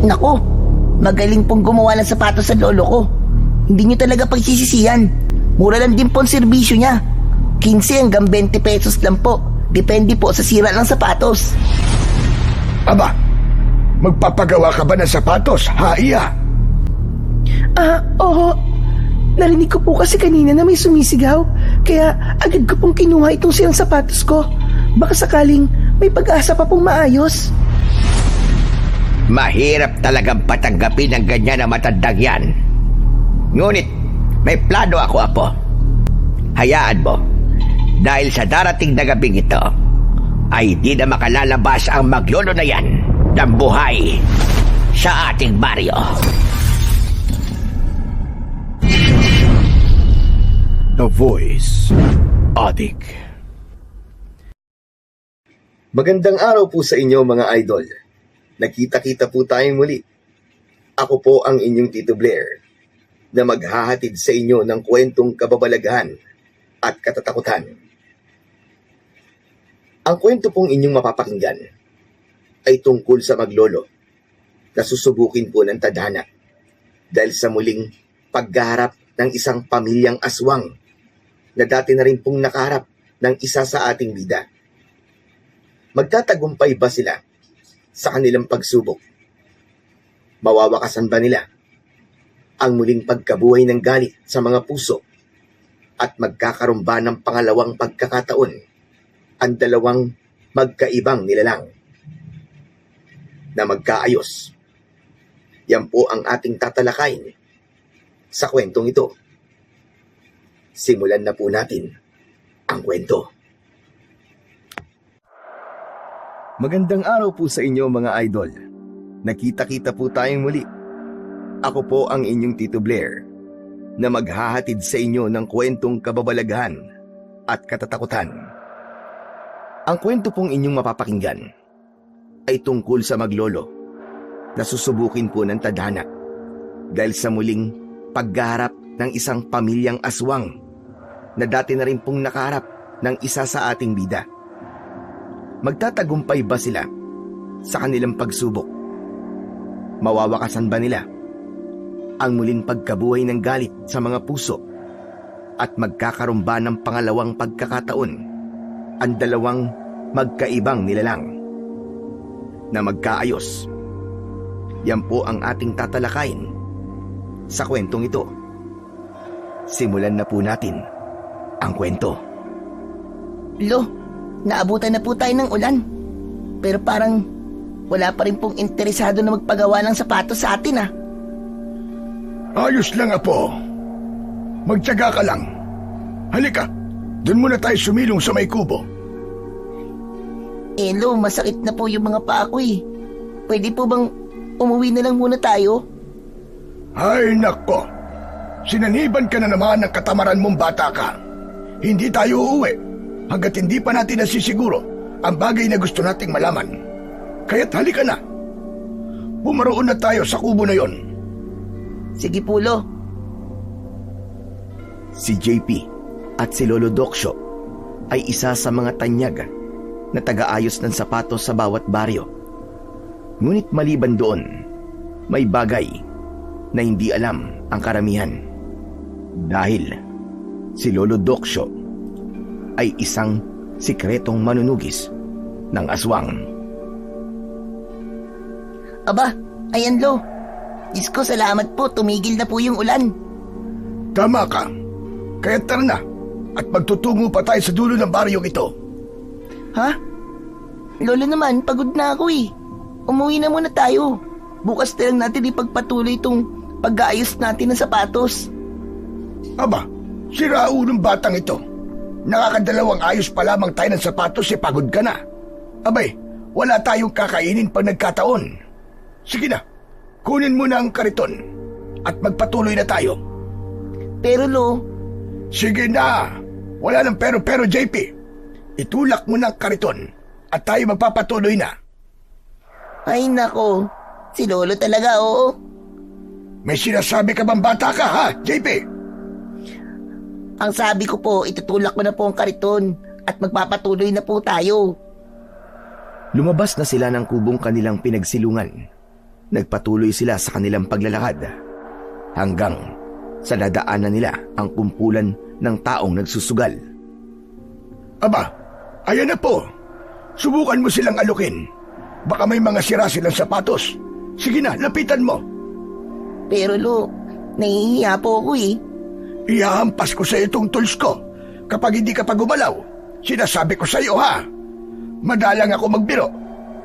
Nako, magaling pong gumawa ng sapatos sa lolo ko. Hindi nyo talaga pagsisisihan. Mura lang din po ang serbisyo niya. 15 hanggang 20 pesos lang po. Depende po sa sira ng sapatos. Aba, magpapagawa ka ba ng sapatos, ha, Iya? Oo. Narinig ko po kasi kanina na may sumisigaw. Kaya agad ko pong kinuha itong sirang sapatos ko. Baka sakaling may pag-asa pa pong maayos. Mahirap talagang patanggapin ang ganyan na matandang yan. Ngunit, may plano ako, Apo. Hayaan mo, dahil sa darating na gabing ito, ay di na makalalabas ang maglolo na yan ng buhay sa ating baryo. The Voice, Adik. Magandang araw po sa inyo mga idol. Nakita-kita po tayong muli. Ako po ang inyong Tito Blair na maghahatid sa inyo ng kwentong kababalaghan at katatakutan. Ang kwento pong inyong mapapakinggan ay tungkol sa maglolo na susubukin po ng tadhana dahil sa muling paggaharap ng isang pamilyang aswang na dati na rin pong nakaharap ng isa sa ating bida. Magtatagumpay ba sila sa kanilang pagsubok? Mawawakasan ba nila ang muling pagkabuhay ng galit sa mga puso at magkakaroon ba ng pangalawang pagkakataon ang dalawang magkaibang nilalang na magkaayos? Yan po ang ating tatalakayin sa kwentong ito. Simulan na po natin ang kwento. Magandang araw po sa inyo mga idol. Nakita-kita po tayong muli. Ako po ang inyong Tito Blair na maghahatid sa inyo ng kwentong kababalaghan at katatakutan. Ang kwento pong inyong mapapakinggan ay tungkol sa maglolo na susubukin po ng tadhana dahil sa muling paggaharap ng isang pamilyang aswang na dati na rin pong nakaharap ng isa sa ating bida. Magtatagumpay ba sila sa kanilang pagsubok? Mawawakasan ba nila ang muling pagkabuhay ng galit sa mga puso at magkakaroon ba ng pangalawang pagkakataon ang dalawang magkaibang nilalang na magkaayos? Yan po ang ating tatalakayin sa kwentong ito. Simulan na po natin ang kwento. Lo, naabutan na po tayo ng ulan. Pero parang wala pa rin pong interesado na magpagawa ng sapatos sa atin Ayos lang, Apo. Magtiyaga ka lang. Halika, dun muna tayo sumilong sa may kubo. Lo, masakit na po yung mga paa ko Pwede po bang umuwi na lang muna tayo? Ay, nako. Sinaniban ka na naman ng katamaran mong bata ka. Hindi tayo uuwi hanggat hindi pa natin nasisiguro ang bagay na gusto nating malaman. Kaya't halika na. Pumaroon na tayo sa kubo na yon. Sige po, Lo. Si JP at si Lolo Doksyo ay isa sa mga tanyag na taga-ayos ng sapatos sa bawat baryo. Ngunit maliban doon, may bagay na hindi alam ang karamihan. Dahil si Lolo Doksyo ay isang sikretong manunugis ng aswang. Aba, ayan Lo. Diyos ko, salamat po. Tumigil na po yung ulan. Tama ka. Kaya tara na at magtutungo pa tayo sa dulo ng baryong ito. Ha? Lolo naman, pagod na ako Umuwi na muna tayo. Bukas na lang natin ipagpatuloy itong pag-aayos natin ng sapatos. Aba, sira ulong batang ito. Nakakadalawang ayos pa lamang tayo ng sapatos pagod ka na. Abay, wala tayong kakainin pag nagkataon. Sige na, kunin mo na ang kariton at magpatuloy na tayo. Pero Lo... Sige na, wala nang pero JP. Itulak mo na ang kariton at tayo magpapatuloy na. Ay nako, si Lolo talaga oo. May sinasabi ka bang bata ka ha, JP? Ang sabi ko po, itutulak mo na po ang kariton at magpapatuloy na po tayo. Lumabas na sila ng kubong kanilang pinagsilungan Nagpatuloy sila sa kanilang paglalakad hanggang sa nadaanan nila ang kumpulan ng taong nagsusugal. Aba, ayan na po. Subukan mo silang alukin. Baka may mga sira silang sapatos. Sige na, lapitan mo. Pero Lo, nahihiya po ako eh. Ihahampas ko sa itong tools ko. Kapag hindi ka pa gumalaw, sinasabi ko sa iyo ha. Madalang ako magbiro.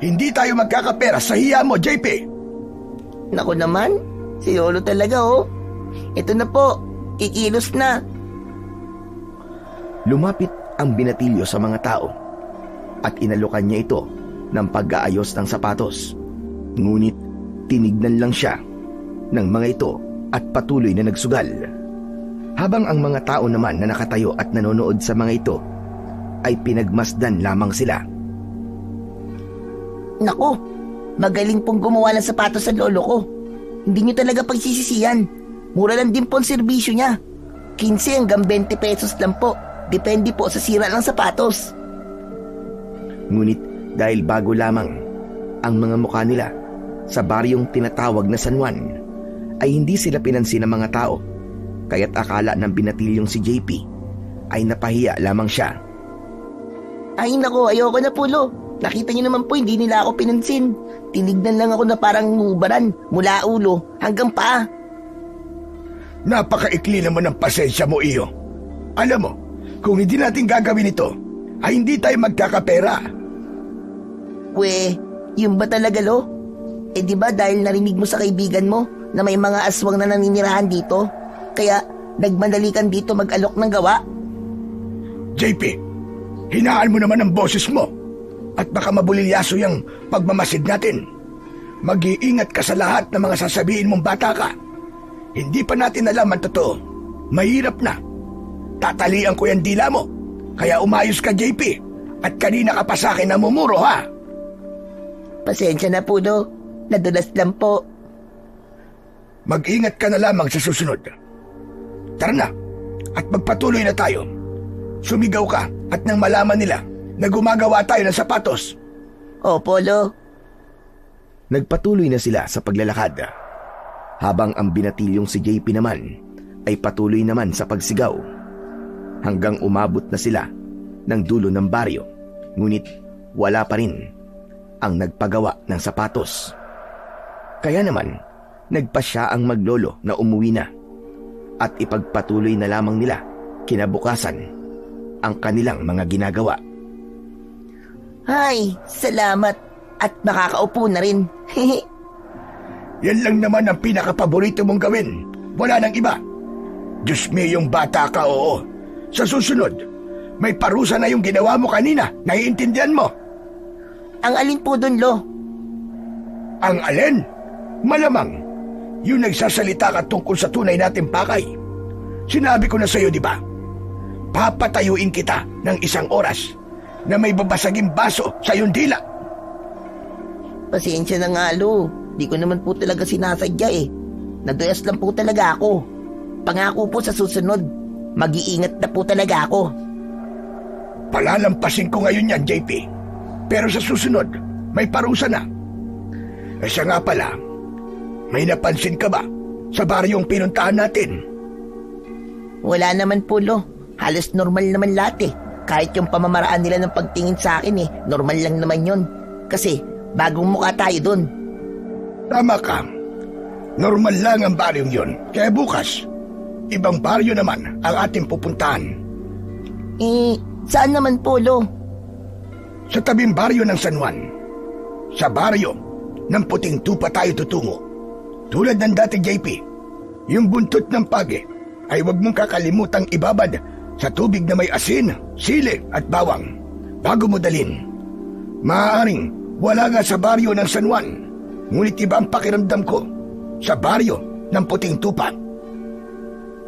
Hindi tayo magkakapera sa hiya mo, JP. Naku naman, si Lolo talaga oh. Ito na po, kikilos na. Lumapit ang binatilyo sa mga tao at inalukan niya ito ng pag-aayos ng sapatos. Ngunit tinignan lang siya ng mga ito at patuloy na nagsugal. Habang ang mga tao naman na nakatayo at nanonood sa mga ito ay pinagmasdan lamang sila. Naku, magaling pong gumawa ng sapatos sa lolo ko. Hindi nyo talaga pagsisisihan. Mura lang din po ang serbisyo niya. 15 hanggang 20 pesos lang po. Depende po sa sira ng sapatos. Ngunit dahil bago lamang ang mga mukha nila sa baryong tinatawag na San Juan, ay hindi sila pinansin ng mga tao, kaya't akala ng binatilyong si JP ay napahiya lamang siya. Ay naku, ayoko na po Lo. Nakita niyo naman po hindi nila ako pinansin. Tinignan lang ako na parang ngubaran mula ulo hanggang paa. Napakaikli naman ng pasensya mo, iyo. Alam mo, kung hindi natin gagawin ito, ay hindi tayo magkakapera. Yun ba talaga Lo? Eh di ba dahil narinig mo sa kaibigan mo na may mga aswang na naninirahan dito, kaya nagmadali kang dito mag-alok ng gawa? JP, hinaan mo naman ang boses mo at baka mabulilyaso yung pagmamasid natin. Mag-iingat ka sa lahat ng mga sasabihin mong bata ka. Hindi pa natin alam ang totoo. Mahirap na. Tatalian ko yung dila mo. Kaya umayos ka, JP. At kanina ka pa sa akin namumuro, ha? Pasensya na po Lo. Nadulas lang po. Mag-ingat ka na lamang sa susunod. Tara na, at magpatuloy na tayo. Sumigaw ka at nang malaman nila na gumagawa tayo ng sapatos. Opo Lo. Nagpatuloy na sila sa paglalakad, habang ang binatilyong si JP naman ay patuloy naman sa pagsigaw, hanggang umabot na sila ng dulo ng baryo. Ngunit wala pa rin ang nagpagawa ng sapatos. Kaya naman nagpasya ang maglolo na umuwi na at ipagpatuloy na lamang nila kinabukasan ang kanilang mga ginagawa. Ay, salamat. At makakaupo na rin. Yan lang naman ang pinakapaborito mong gawin. Wala nang iba. Diyos me, yung bata ka, oo. Sa susunod, may parusa na yung ginawa mo kanina. Naiintindihan mo? Ang alin po dun Lo? Ang alin? Malamang, yung nagsasalita ka tungkol sa tunay nating pakay. Sinabi ko na sa'yo, di ba? Papatayuin kita ng 1 oras na may babasaging baso sa iyong dila. Pasensya na nga Lo. Di ko naman po talaga sinasadya eh. Naduyas lang po talaga ako. Pangako po sa susunod, mag-iingat na po talaga ako. Palalampasin ko ngayon yan, JP. Pero sa susunod, may parusa na. Siya nga pala, may napansin ka ba sa baryong pinuntahan natin? Wala naman po Lo. Halos normal naman lahat eh. Kahit yung pamamaraan nila ng pagtingin sa akin eh, normal lang naman yun. Kasi bagong mukha tayo dun. Tama ka. Normal lang ang baryong yon. Kaya bukas, ibang baryo naman ang ating pupuntahan. Saan naman po Lo? Sa tabing baryo ng San Juan. Sa baryo ng Puting Tupa tayo tutungo. Tulad ng dati, JP, yung buntot ng pagi ay huwag mong kakalimutang ibabad sa tubig na may asin, sili at bawang bago mo dalhin. Maaaring wala nga sa baryo ng San Juan, ngunit iba ang pakiramdam ko sa baryo ng Puting Tupa.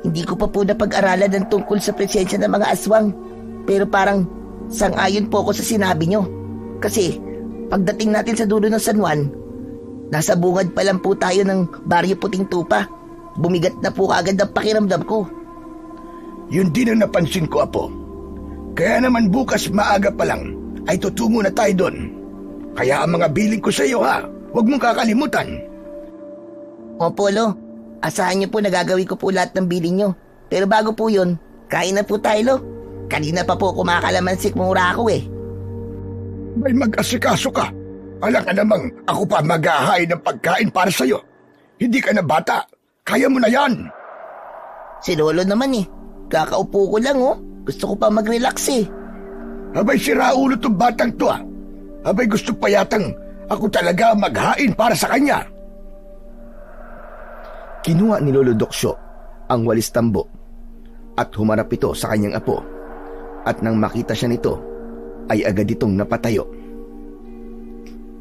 Hindi ko pa po napag-aralan ng tungkol sa presensya ng mga aswang. Pero parang sang-ayon po ako sa sinabi nyo. Kasi pagdating natin sa dulo ng San Juan, nasa bungad pa lang po tayo ng baryo Puting Tupa. Bumigat na po kaagad ang pakiramdam ko. Yun din ang napansin ko, Apo. Kaya naman bukas maaga pa lang ay tutungo na tayo doon. Kaya ang mga biling ko sa iyo, ha, huwag mong kakalimutan. Opo, Lo. Asahan niyo po na gagawin ko po lahat ng bilin niyo. Pero bago po yun, kain na po tayo, Lo. Kanina pa po kumakalamansi mura ako eh. May mag-asikaso ka. Alam ka namang ako pa maghahain ng pagkain para sa'yo. Hindi ka na bata. Kaya mo na yan. Si Lolo naman eh. Kakaupo ko lang oh. Gusto ko pa mag-relax eh. Abay sira ulo tong batang to ah. Abay gusto pa yatang ako talaga maghain para sa kanya. Kinuha ni Lolo Doksyo ang walis tambo at humarap ito sa kanyang apo. At nang makita siya nito, ay agad itong napatayo.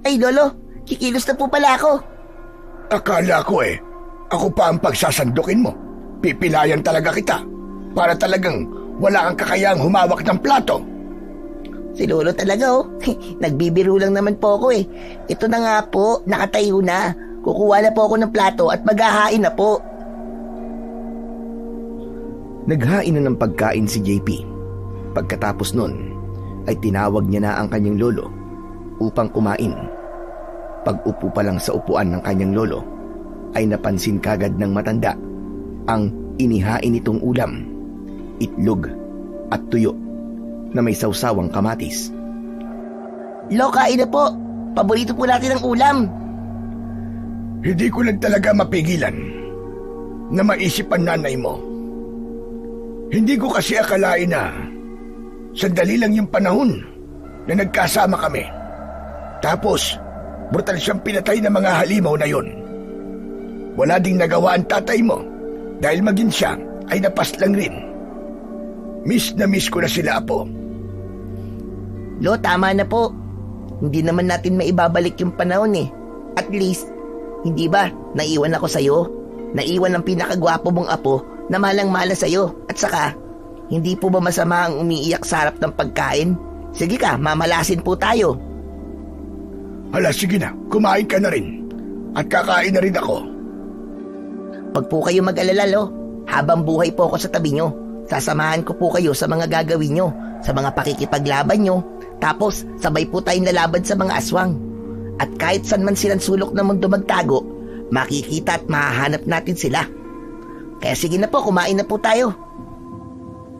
Ay Lolo, kikilos na po pala ako. Akala ko ako pa ang pagsasandukin mo. Pipilayan talaga kita para talagang wala kang kakayang humawak ng plato. Si Lolo talaga oh. Nagbibiro lang naman po ako eh. Ito na nga po, nakatayo na. Kukuha na po ako ng plato at maghahain na po. Naghain na ng pagkain si JP. Pagkatapos nun, ay tinawag niya na ang kanyang lolo upang kumain. Pag-upo pa lang sa upuan ng kanyang lolo, ay napansin kagad ng matanda ang inihain nitong ulam, itlog at tuyo na may sawsawang kamatis. Lo, kain na po. Paborito po natin ang ulam. Hindi ko lang talaga mapigilan na maisip ang nanay mo. Hindi ko kasi akalain na sandali lang yung panahon na nagkasama kami. Tapos, brutal siyang pinatay ng mga halimaw na yon. Wala ding nagawa ang tatay mo dahil maging siya ay napaslang rin. Miss na miss ko na sila, Apo. Lo, tama na po. Hindi naman natin maibabalik yung panahon eh. At least, hindi ba, naiwan ako sa'yo? Naiwan ang pinakagwapo mong apo na malang-mala sa'yo. At saka, hindi po ba masama ang umiiyak sa harap ng pagkain? Sige ka, mamalasin po tayo. Hala, sige na, kumain ka na rin. At kakain na rin ako. Pag po kayo mag-alala, Lo, habang buhay po ako sa tabi nyo, sasamahan ko po kayo sa mga gagawin nyo, sa mga pakikipaglaban nyo, tapos sabay po tayong lalaban sa mga aswang. At kahit saan man silang sulok ng mundo magtago, makikita at mahahanap natin sila. Kaya sige na po, kumain na po tayo.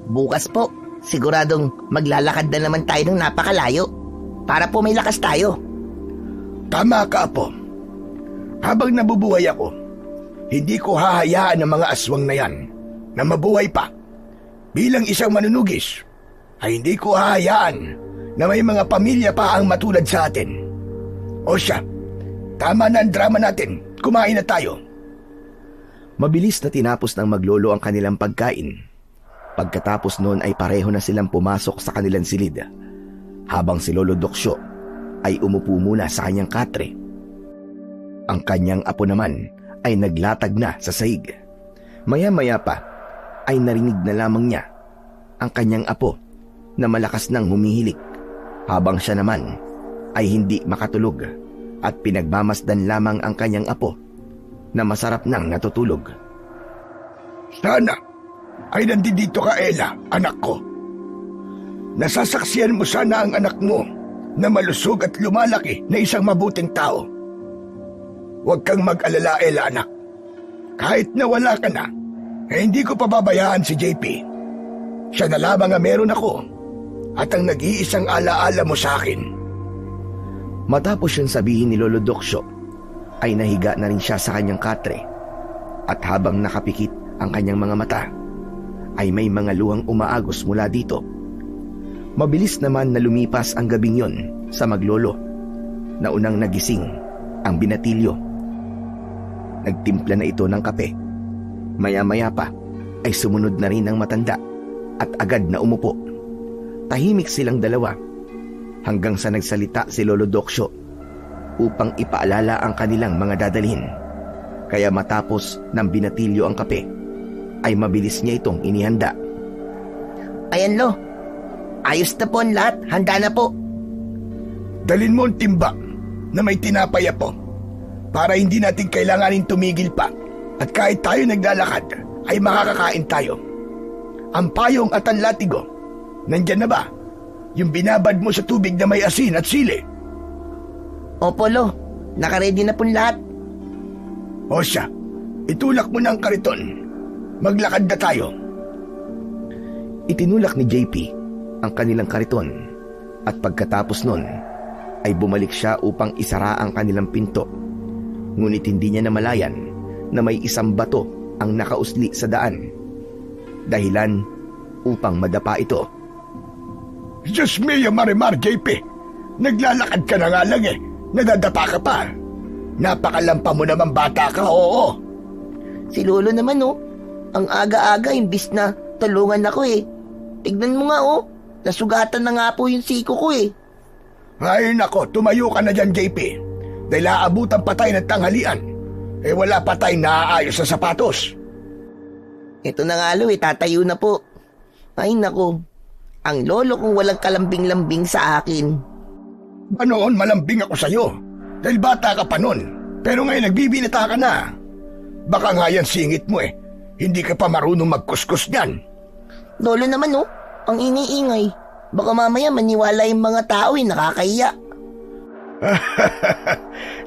Bukas po, siguradong maglalakad na naman tayo ng napakalayo para po may lakas tayo. Tama ka, Apo. Habang nabubuhay ako, hindi ko hahayaan ng mga aswang na yan na mabuhay pa. Bilang isang manunugis, ay hindi ko hahayaan na may mga pamilya pa ang matulad sa atin. O siya, tama na ang drama natin. Kumain na tayo. Mabilis na tinapos ng maglolo ang kanilang pagkain. Pagkatapos noon ay pareho na silang pumasok sa kanilang silid, habang si Lolo Doksyo ay umupo muna sa kanyang katre. Ang kanyang apo naman ay naglatag na sa sahig. Maya-maya pa ay narinig na lamang niya ang kanyang apo na malakas nang humihilik, habang siya naman ay hindi makatulog at pinagmamasdan lamang ang kanyang apo na masarap nang natutulog. Sana ay nandito ka, Ella, anak ko. Nasasaksiyan mo sana ang anak mo na malusog at lumalaki na isang mabuting tao. Huwag kang mag-alala, Ella, anak. Kahit nawala ka na, hindi ko pababayaan si JP. Siya na lamang ang meron ako at ang nag-iisang alaala mo sa akin. Matapos yun sabihin ni Lolo Doksyo, ay nahiga na rin siya sa kanyang katre, at habang nakapikit ang kanyang mga mata, ay may mga luhang umaagos mula dito. Mabilis naman na lumipas ang gabing yon sa maglolo, na unang nagising ang binatilyo. Nagtimpla na ito ng kape. Maya-maya pa ay sumunod na rin ang matanda at agad na umupo. Tahimik silang dalawa hanggang sa nagsalita si Lolo Doksyo upang ipaalala ang kanilang mga dadalhin. Kaya matapos ng binatilyo ang kape, ay mabilis niya itong inihanda. Ayan, Lo. Ayos na po ang lahat. Handa na po. Dalin mo ang timba na may tinapay, Apo, para hindi natin kailanganin tumigil pa at kahit tayo naglalakad ay makakakain tayo. Ang payong at ang latigo, nandyan na ba? Yung binabad mo sa tubig na may asin at sili. Opo, Lo. Nakaredy na po lahat. O siya, Itulak mo na ang kariton. Maglakad na tayo. Itinulak ni JP ang kanilang kariton at pagkatapos nun ay bumalik siya upang isara ang kanilang pinto. Ngunit hindi niya namalayan na may isang bato ang nakausli sa daan. Dahilan upang madapa ito. Diyos mio, Marimar, JP. Naglalakad ka na nga lang eh. Nadadapa ka pa. Napakalampa mo naman bata ka, oo. Si Lolo naman oh, ang aga-aga imbis na tulungan ako eh. Tignan mo nga oh, nasugatan na nga po yung siko ko eh. Ay nako, tumayo ka na dyan, JP. Dahil aabutan pa tayo ng tanghalian. Eh wala pa tayong naaayos sa sapatos. Ito na nga lo eh, tatayo na po. Ay nako, ang lolo kong walang kalambing-lambing sa akin. Ba noon malambing ako sa'yo? Dahil bata ka pa nun. Pero ngayon nagbibinata ka na. Baka nga yan singit mo eh. Hindi ka pa marunong magkuskus niyan. Lolo naman oh, ang ingay-ingay. Baka mamaya maniwala yung mga tao eh, nakakahiya.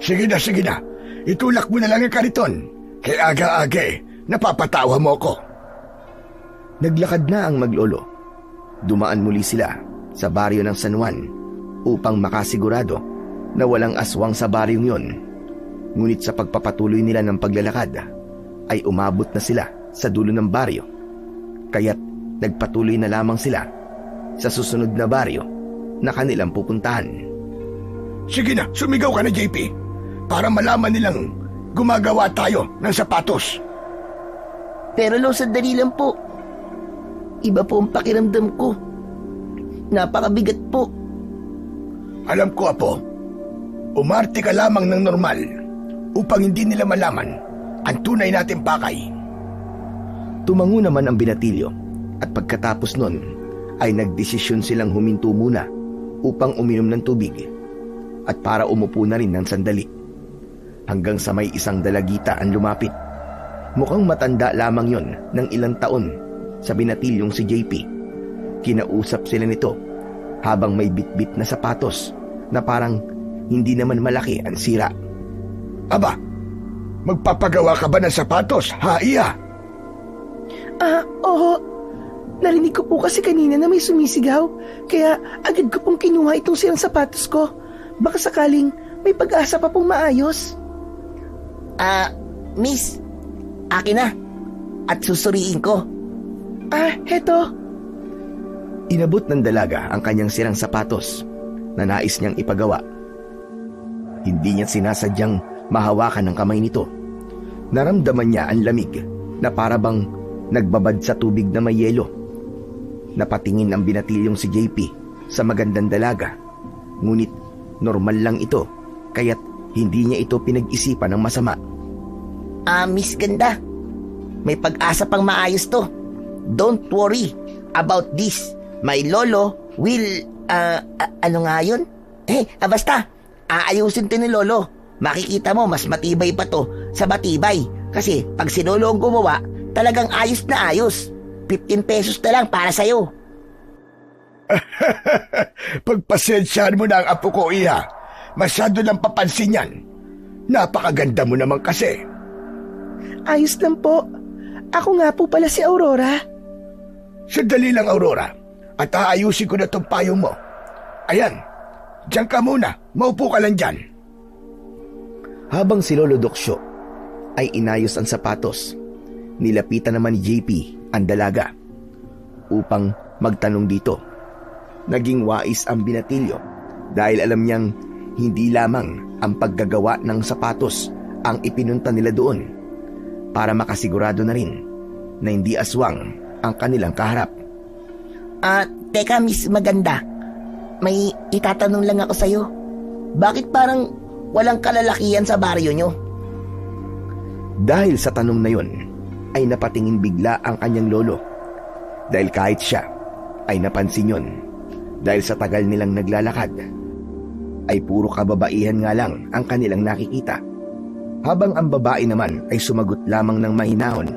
Sige na. Itulak mo na lang ang kariton. Kaya aga-aga eh, napapatawa mo ko. Naglakad na ang maglolo. Dumaan muli sila sa baryo ng San Juan upang makasigurado na walang aswang sa baryong yon. Ngunit sa pagpapatuloy nila ng paglalakad ay umabot na sila sa dulo ng baryo. Kaya't nagpatuloy na lamang sila sa susunod na baryo na kanilang pupuntahan. Sige na, sumigaw ka na, JP. Para malaman nilang gumagawa tayo ng sapatos. Pero lo, sandali lang po. Iba po ang pakiramdam ko. Napakabigat po. Alam ko, Apo. Umarte ka lamang ng normal upang hindi nila malaman ang tunay nating pakay. Tumango naman ang binatilyo at pagkatapos nun ay nagdesisyon silang huminto muna upang uminom ng tubig at para umupo na rin ng sandali. Hanggang sa may isang dalagita ang lumapit. Mukhang matanda lamang yon ng ilang taon sa binatilyong si JP. Kinausap sila nito habang may bitbit na sapatos na parang hindi naman malaki ang sira. Aba, magpapagawa ka ba ng sapatos, ha, Iya? Oo. Narinig ko po kasi kanina na may sumisigaw. Kaya agad ko pong kinuha itong silang sapatos ko. Baka sakaling may pag-asa pa pong maayos. Miss, akin na. At susuriin ko. Heto. Inabot ng dalaga ang kanyang sirang sapatos na nais niyang ipagawa. Hindi niya sinasadyang mahawakan ng kamay nito. Naramdaman niya ang lamig na parabang nagbabad sa tubig na may yelo. Napatingin ang binatilyong si JP sa magandang dalaga. Ngunit normal lang ito, kaya't hindi niya ito pinag-isipan ng masama. Miss Ganda, may pag-asa pang maayos to. Don't worry about this. My lolo will, ano nga yun? Basta, aayusin to ni lolo. Makikita mo, mas matibay pa to sa batibay. Kasi pag si lolo ang gumawa, talagang ayos na ayos. 15 pesos na lang para sa'yo. Pagpasensyahan mo na ang apo ko, Iya. Masyado lang papansin yan. Napakaganda mo naman kasi. Ayos lang po. Ako nga po pala si Aurora. Sandali lang, Aurora. At aayusin ko na itong payong mo. Ayan, diyan ka muna. Maupo ka lang dyan. Habang si Lolo Doksyo ay inayos ang sapatos, nilapitan naman ni JP ang dalaga upang magtanong dito. Naging wais ang binatilyo dahil alam niyang hindi lamang ang paggagawa ng sapatos ang ipinunta nila doon para makasigurado na rin na hindi aswang ang kanilang kaharap. Teka Miss Maganda, may itatanong lang ako sa'yo. Bakit parang walang kalalakihan sa baryo nyo? Dahil sa tanong na yun, ay napatingin bigla ang kanyang lolo. Dahil kahit siya ay napansin yun. Dahil sa tagal nilang naglalakad, ay puro kababaihan nga lang ang kanilang nakikita. Habang ang babae naman ay sumagot lamang ng mahinahon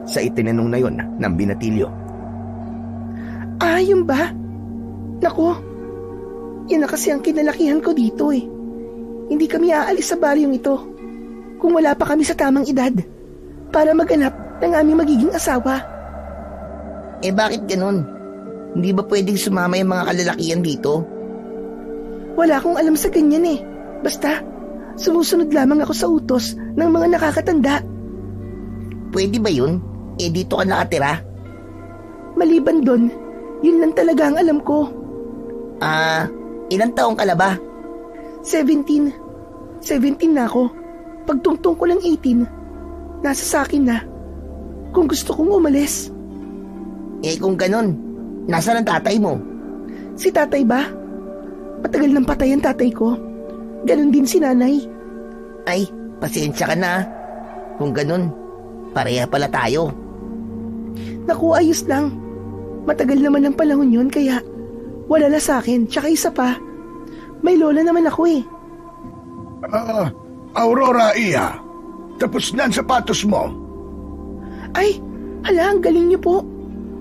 sa itinanong na yun ng binatilyo. Yun ba? Naku, yan na kasi ang kinalakihan ko dito eh. Hindi kami aalis sa baryong ito kung wala pa kami sa tamang edad. para maganap ng aming magiging asawa. Eh bakit ganun? Hindi ba pwedeng sumama yung mga kalalakihan dito? Wala akong alam sa ganyan eh. Basta, sumusunod lamang ako sa utos ng mga nakakatanda. Pwede ba yun? Eh dito ka nakatira? Maliban doon, yun lang talaga ang alam ko. Ilang taong ka na ba? 17. 17 na ako. Pagtungtong ko lang 18, nasa sakin na. Kung gusto kong umalis. Eh kung ganun, nasaan ang tatay mo? Si tatay ba? Matagal nang patay ang tatay ko. Ganon din si nanay. Ay, pasensya ka na. Kung ganun, pareha pala tayo. Naku, ayos lang. Matagal naman ang panahon yun kaya wala na sa akin. Tsaka isa pa, may lola naman ako eh. Aurora, Iya. Tapos na ang sapatos mo. Ay, hala, ang galing niyo po.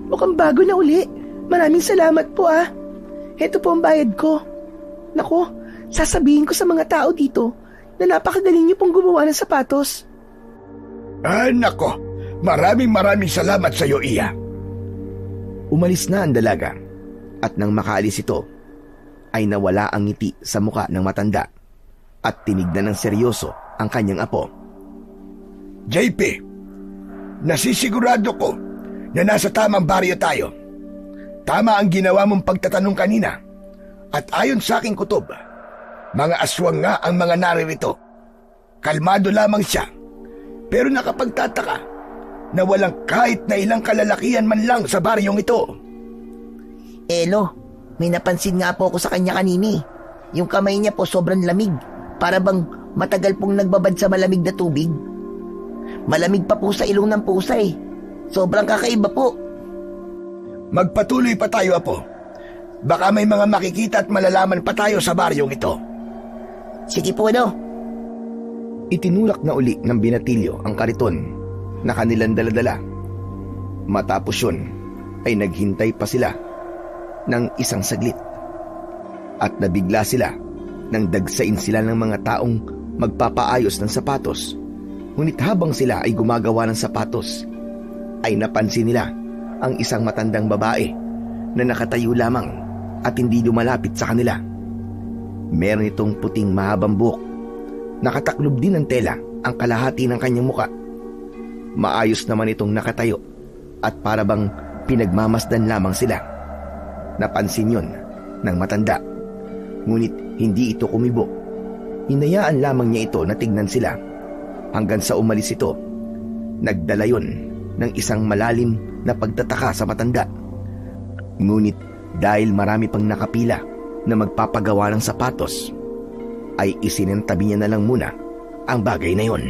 Mukhang bago na uli. Maraming salamat po ah. Heto po ang bayad ko. Naku, sasabihin ko sa mga tao dito na napakagaling niyo pong gumawa ng sapatos. Nako. Maraming salamat sa iyo, Iya. Umalis na ang dalaga at nang makaalis ito, ay nawala ang ngiti sa muka ng matanda at tinignan ng seryoso ang kanyang apo. JP, nasisigurado ko na nasa tamang baryo tayo. Tama ang ginawa mong pagtatanong kanina. At ayon sa aking kutob, mga aswang nga ang mga naririto. Kalmado lamang siya, pero nakapagtataka na walang kahit na ilang kalalakihan man lang sa baryong ito. Elo, may napansin nga po ako sa kanya kanini. Yung kamay niya po sobrang lamig. Para bang matagal pong nagbabad sa malamig na tubig. Malamig pa po sa ilong ng pusa eh. Sobrang kakaiba po. Magpatuloy pa tayo, Apo. Baka may mga makikita at malalaman pa tayo sa baryong ito. Sige po, no? Itinulak na uli ng binatilyo ang kariton na kanilang daladala. Matapos yun, ay naghintay pa sila ng isang saglit. At nabigla sila nang dagsain sila ng mga taong magpapaayos ng sapatos. Ngunit habang sila ay gumagawa ng sapatos, ay napansin nila ang isang matandang babae na nakatayo lamang at hindi lumalapit sa kanila. Meron itong puting mahabang buhok. Nakataklob din ng tela ang kalahati ng kanyang muka. Maayos naman itong nakatayo at para bang pinagmamasdan lamang sila. Napansin yon ng matanda. Ngunit hindi ito kumibo. Hinayaan lamang niya ito na tignan sila hanggang sa umalis ito. Nagdala yon ng isang malalim na pagtataka sa matanda. Ngunit dahil marami pang nakapila na magpapagawa ng sapatos, ay isinantabi niya na lang muna ang bagay na yon.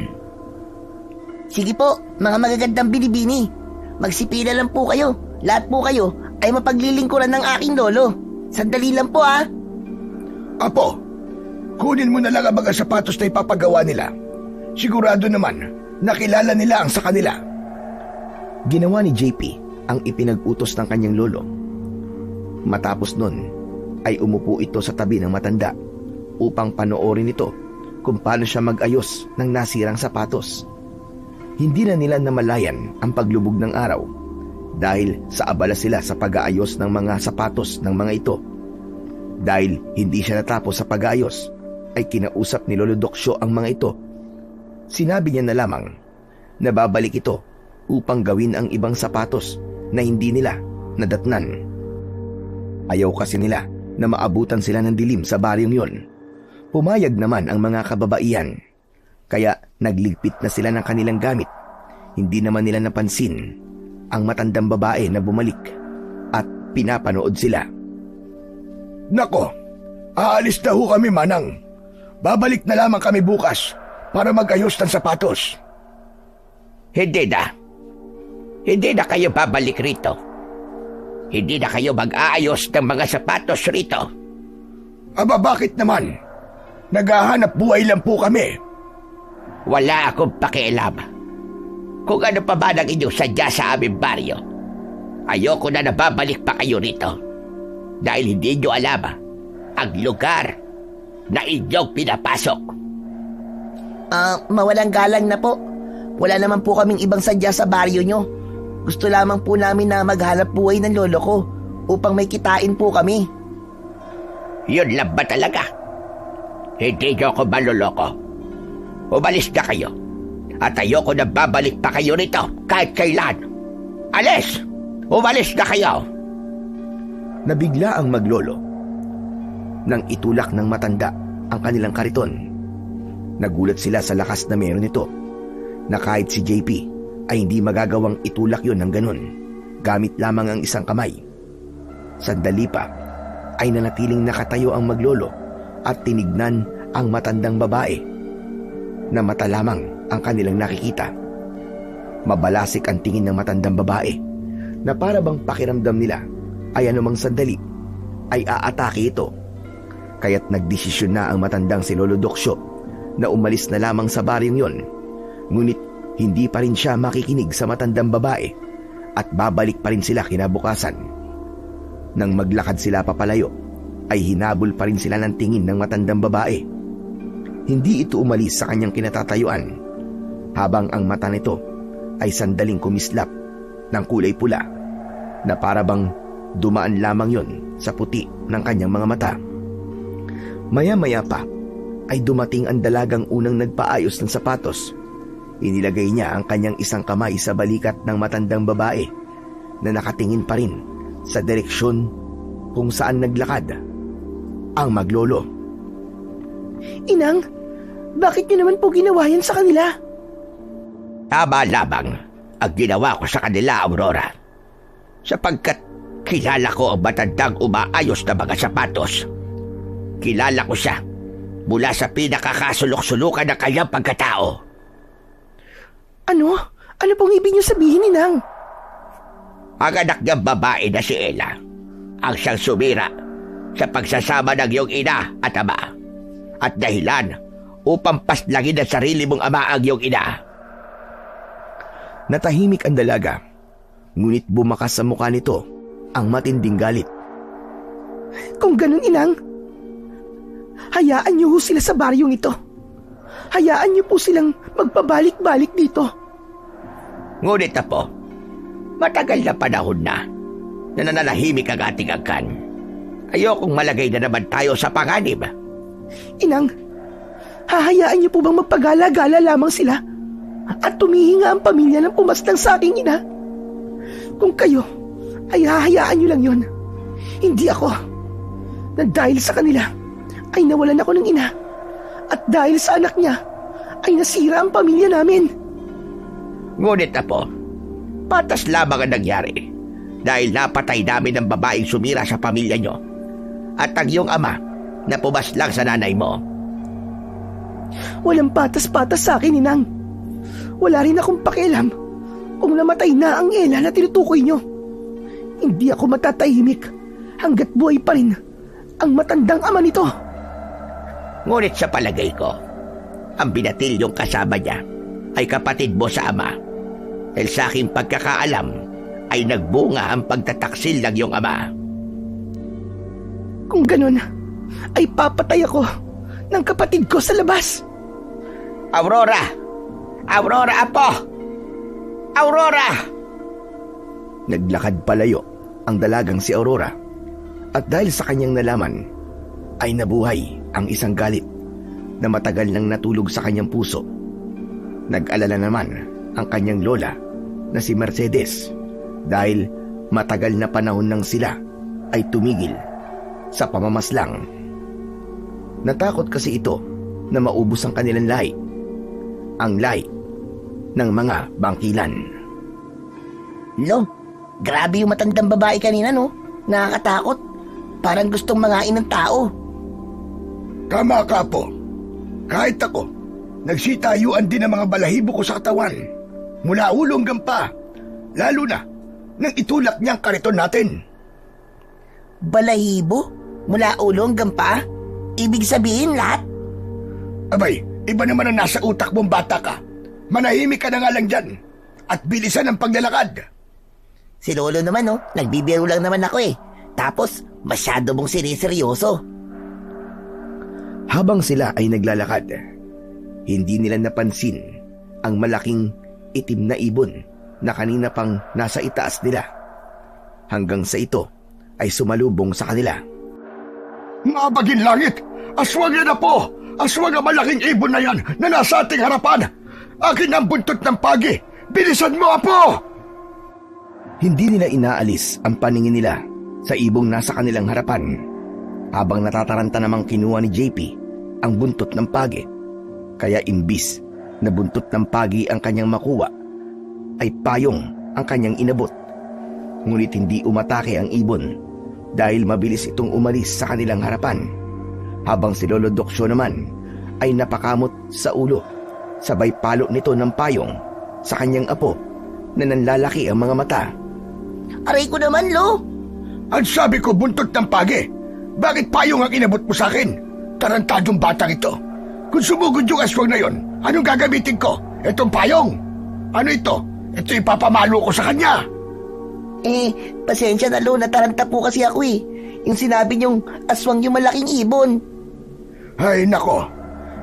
Sige po, mga magagandang binibini. Magsipila lang po kayo. Lahat po kayo ay mapaglilingkuran ng aking lolo. Sandali lang po ah. Apo, kunin mo na lang ang mga sapatos na ipapagawa nila. Sigurado naman, nakilala nila ang sa kanila. Ginawa ni JP ang ipinag-utos ng kanyang lolo. Matapos nun, ay umupo ito sa tabi ng matanda upang panoorin ito kung paano siya mag-ayos ng nasirang sapatos. Hindi na nila namalayan ang paglubog ng araw dahil sa abala sila sa pag-aayos ng mga sapatos ng mga ito. Dahil hindi siya natapos sa pag-aayos, ay kinausap ni Lolo Doksyo ang mga ito. Sinabi niya na lamang na babalik ito upang gawin ang ibang sapatos na hindi nila nadatnan. Ayaw kasi nila na maabutan sila ng dilim sa baryong yon. Pumayag naman ang mga kababaihan, kaya nagligpit na sila ng kanilang gamit. Hindi naman nila napansin ang matandang babae na bumalik at pinapanood sila. Nako, aalis na ho kami, Manang. Babalik na lamang kami bukas para mag-ayos ng sapatos. Hindi na. Hindi na kayo babalik rito. Hindi na kayo mag-aayos ng mga sapatos rito. Aba, bakit naman? Naghahanap buhay lang po kami. Wala akong pakialam. Kung ano pa ba ng inyong sadya sa aming baryo, ayoko na nababalik pa kayo rito. Dahil hindi nyo alam ang lugar na inyong pinapasok. Mawalang galang na po. Wala naman po kaming ibang sadya sa baryo nyo. Gusto lamang po namin na maghanap buhay ng lolo ko upang may kitain po kami. Yun lang ba talaga? Hindi niyo ako maloloko. Umalis na kayo. At ayoko na babalik pa kayo rito kahit kailan. Alis! Umalis na kayo! Nabigla ang maglolo nang itulak ng matanda ang kanilang kariton. Nagulat sila sa lakas na meron nito, na kahit si JP ay hindi magagawang itulak yon ng ganun, gamit lamang ang isang kamay. Sandali pa ay nanatiling nakatayo ang maglolo at tinignan ang matandang babae, na mata lamang ang kanilang nakikita. Mabalasik ang tingin ng matandang babae, na para bang pakiramdam nila ay anumang sandali ay aatake ito. Kaya't nagdesisyon na ang matandang si Lolo Doksyo na umalis na lamang sa baryong yon. Ngunit hindi pa rin siya makikinig sa matandang babae at babalik pa rin sila kinabukasan. Nang maglakad sila papalayo, ay hinabol pa rin sila ng tingin ng matandang babae. Hindi ito umalis sa kanyang kinatatayuan, habang ang mata nito ay sandaling kumislap ng kulay pula, na para bang dumaan lamang yon sa puti ng kanyang mga mata. Maya-maya pa ay dumating ang dalagang unang nagpaayos ng sapatos. Inilagay niya ang kanyang isang kamay sa balikat ng matandang babae na nakatingin pa rin sa direksyon kung saan naglakad ang maglolo. Inang, bakit niyo naman po ginawa yan sa kanila? Tama lamang ang ginawa ko sa kanila, Aurora. Sapagkat kilala ko ang matandang umaayos na mga sapatos. Kilala ko siya mula sa pinakakasulok-sulukan ng kanyang pagkatao. Ano? Ano pong ibig niyo sabihin, Inang? Ang anak niyang babae na si Ella ang siyang sumira sa pagsasama ng iyong ina at ama, at dahilan upang paslangin ang sarili mong ama ang iyong ina. Natahimik ang dalaga, ngunit bumakas sa mukha nito ang matinding galit. Kung ganun, Inang, hayaan niyo ho sila sa baryong ito. Hayaan niyo po silang magpabalik-balik dito. Ngunit apo, matagal na panahon na nananahimik ang ating angkan. Ayokong malagay na naman tayo sa panganib. Inang, hahayaan niyo po bang magpagala-gala lamang sila at tumihinga ang pamilya ng pumaslang sa aking ina? Kung kayo ay hahayaan niyo lang yon, hindi ako, na dahil sa kanila ay nawalan ako ng ina, at dahil sa anak niya ay nasira ang pamilya namin. Ngunit apo, patas lamang ang nangyari dahil napatay namin ang babaeng sumira sa pamilya nyo at ang iyong ama na pumaslang sa nanay mo. Walang patas-patas sa akin, Inang. Wala rin akong pakialam kung namatay na ang Ella na tinutukoy nyo. Hindi ako matatahimik hanggat buhay pa rin ang matandang ama nito. Ngunit sa palagay ko, ang binatilyong kasama niya ay kapatid mo sa ama. Dahil sa aking pagkakaalam ay nagbunga ang pagtataksil ng iyong ama. Kung ganun, ay papatay ako ng kapatid ko sa labas. Aurora! Aurora, apo! Aurora! Naglakad palayo ang dalagang si Aurora, at dahil sa kanyang nalaman ay nabuhay ang isang galit na matagal nang natulog sa kanyang puso. Nag-alala naman ang kanyang lola na si Mercedes dahil matagal na panahon nang sila ay tumigil sa pamamaslang. Natakot kasi ito na maubos ang kanilang lahi, ang lahi ng mga bangkilan. Lo, grabe yung matandang babae kanina, no? Nakakatakot. Parang gustong mangain ng tao. Tama ka po. Kahit ako, nagsitayuan din ang mga balahibo ko sa katawan. Mula ulo hanggang pa. Lalo na nang itulak niya ang kariton natin. Balahibo? Mula ulo hanggang pa? Ibig sabihin lahat? Abay, iba naman ang nasa utak mong bata ka. Manahimik ka na nga lang dyan. At bilisan ang paglalakad. Si Lolo naman, no? Nagbibiro lang naman ako eh. Tapos, masyado mong siniseryoso. Habang sila ay naglalakad, hindi nila napansin ang malaking itim na ibon na kanina pang nasa itaas nila. Hanggang sa ito ay sumalubong sa kanila. Mabagin langit! Aswang yan, Apo! Aswang ang malaking ibon na yan na nasa ating harapan! Akin ang buntot ng pagi! Bilisan mo, Apo! Hindi nila inaalis ang paningin nila sa ibong nasa kanilang harapan, habang natataranta namang kinuha ni JP ang buntot ng pagi. Kaya imbis na buntot ng pagi ang kanyang makuha, ay payong ang kanyang inabot. Ngunit hindi umatake ang ibon dahil mabilis itong umalis sa kanilang harapan, habang si Lolo Doksyo naman ay napakamot sa ulo, sabay palo nito ng payong sa kanyang apo na nanlalaki ang mga mata. Aray ko naman, Lo! Ang sabi ko, buntot ng pagi! Bakit payong ang inabot mo sa akin? Tarantadong batang ito! Kung sumugod yung aswang na yon, anong gagamitin ko? Itong payong? Ano ito? Ito ipapamalo ko sa kanya! Pasensya na, Lo, nataranta po kasi ako eh. Yung sinabi niyong aswang yung malaking ibon. Ay nako,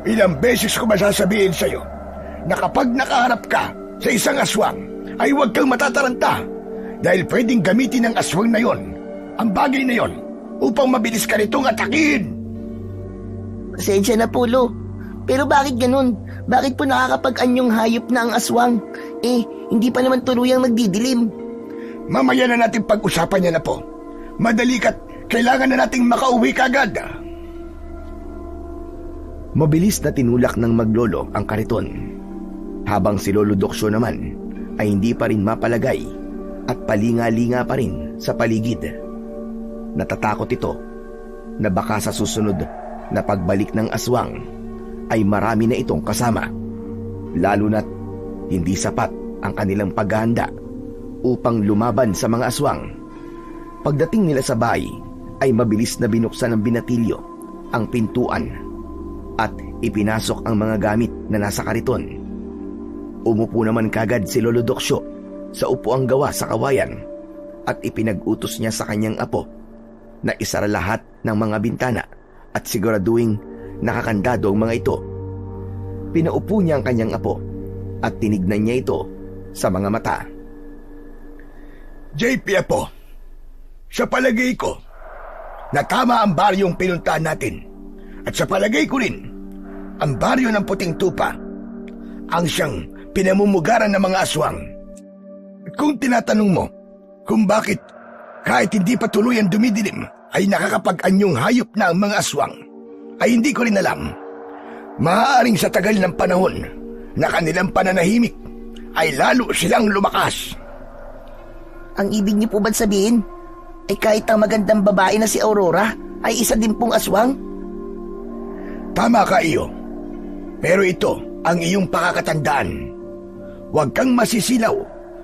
ilang beses ko masasabihin sa'yo na kapag nakaharap ka sa isang aswang ay huwag kang matataranta dahil pwedeng gamitin ng aswang na yon ang bagay na yon upang mabilis ka nitong atakin. Pasensya na po, Lo. Pero bakit ganun? Bakit po nakakapag-anyong hayop na ang aswang? Hindi pa naman tuluyang nagdidilim. Mamaya na natin pag-usapan yan, Apo. Madali ka't kailangan na nating makauwi kagad. Mabilis na tinulak ng maglolo ang kariton, habang si Lolo Doksyo naman ay hindi pa rin mapalagay at palinga-linga pa rin sa paligid. Natatakot ito na baka sa susunod na pagbalik ng aswang ay marami na itong kasama, lalo na't hindi sapat ang kanilang paghahanda upang lumaban sa mga aswang. Pagdating nila sa bahay ay mabilis na binuksan ng binatilyo ang pintuan at ipinasok ang mga gamit na nasa kariton. Umupo naman kagad si Lolo Doksyo sa upuang gawa sa kawayan at ipinag-utos niya sa kanyang apo na isara lahat ng mga bintana at siguraduhing nakakandado ang mga ito. Pinaupo niya ang kanyang apo at tinignan niya ito sa mga mata. JP, Apo, sa palagay ko na tama ang baryong pinuntahan natin. At sa palagay ko rin, ang baryo ng Puting Tupa ang siyang pinamumugaran ng mga aswang. At kung tinatanong mo kung bakit kahit hindi pa tuluyan dumidilim ay nakakapag-anyong hayop na ang mga aswang, ay hindi ko rin alam. Maaaring sa tagal ng panahon na kanilang pananahimik ay lalo silang lumakas. Ang ibig niyo po ba sabihin ay kahit ang magandang babae na si Aurora ay isa din pong aswang? Tama ka, iyo. Pero ito ang iyong pakakatandaan. Huwag kang masisilaw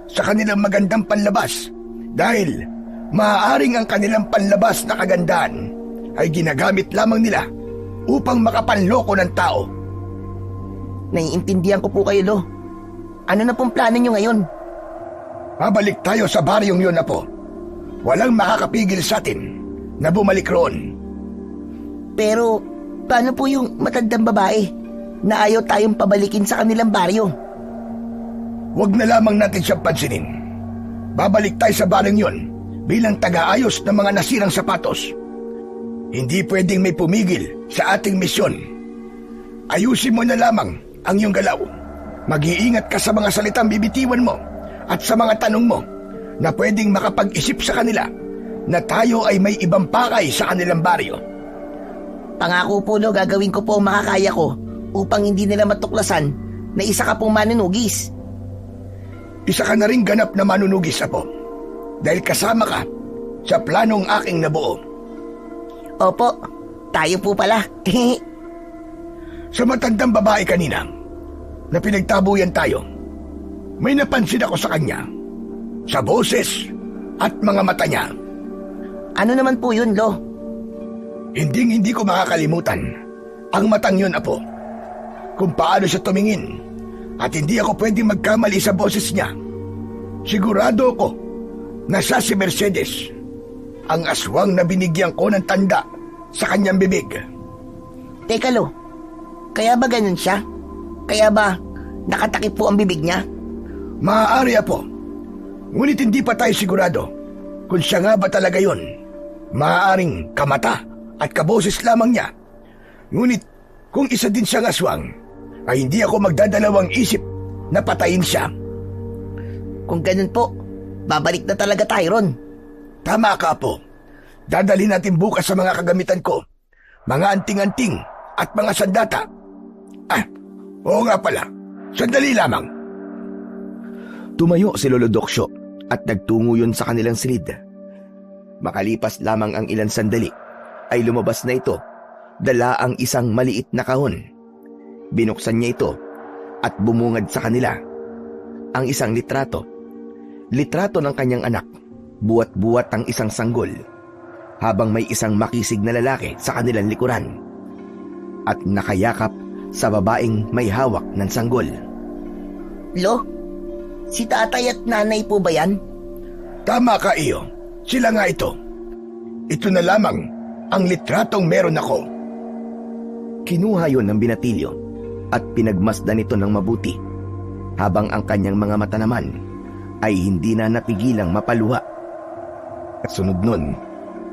sa kanilang magandang panlabas dahil maaaring ang kanilang panlabas na kagandahan ay ginagamit lamang nila upang makapanloko ng tao. Naiintindihan ko po kayo, Lo. Ano na pong plano niyo ngayon? Babalik tayo sa baryong yun, Apo. Walang makakapigil sa atin na bumalik roon. Pero paano po yung matandang babae na ayaw tayong pabalikin sa kanilang baryo? Huwag na lamang natin siyang pansinin. Babalik tayo sa baryong yun bilang taga-ayos ng mga nasirang sapatos. Hindi pwedeng may pumigil sa ating misyon. Ayusin mo na lamang ang iyong galaw. Mag-iingat ka sa mga salitang bibitiwan mo at sa mga tanong mo na pwedeng makapag-isip sa kanila na tayo ay may ibang pakay sa kanilang baryo. Pangako po, Lo, gagawin ko po ang makakaya ko upang hindi nila matuklasan na isa ka pong manunugis. Isa ka na rin ganap na manunugis, Apo, dahil kasama ka sa planong aking nabuo. Opo, tayo po pala. Sa matandang babae kanina na pinagtabuyan tayo, may napansin ako sa kanya, sa boses at mga mata niya. Ano naman po yun, Lo? Hindi ko makakalimutan ang matang yun, Apo. Kung paano siya tumingin at hindi ako pwedeng magkamali sa boses niya. Sigurado ko na siya si Mercedes, ang aswang na binigyan ko ng tanda sa kanyang bibig. Teka, Lo, kaya ba ganun siya? Kaya ba nakatakip po ang bibig niya? Maaari, Apo. Ngunit hindi pa tayo sigurado kung siya nga ba talaga yon. Maaaring kamata at kaboses lamang niya. Ngunit kung isa din siyang aswang, ay hindi ako magdadalawang isip na patayin siya. Kung ganun po, babalik na talaga tayo ron. Tama ka, Apo. Dadalhin natin bukas sa mga kagamitan ko. Mga anting-anting at mga sandata. Oo nga pala. Sandali lamang. Tumayo si Lolo Doksyo at nagtungo yun sa kanilang silid. Makalipas lamang ang ilang sandali, ay lumabas na ito, dala ang isang maliit na kahon. Binuksan niya ito at bumungad sa kanila ang isang litrato. Litrato ng kanyang anak, buwat-buwat ang isang sanggol, habang may isang makisig na lalaki sa kanilang likuran at nakayakap sa babaeng may hawak ng sanggol. Lo, si tatay at nanay po ba yan? Tama ka, Iyo. Sila nga ito. Ito na lamang ang litratong meron ako. Kinuha yon ng binatilyo at pinagmasdan ito ng mabuti, habang ang kanyang mga mata naman ay hindi na napigilang mapaluha. At sunod nun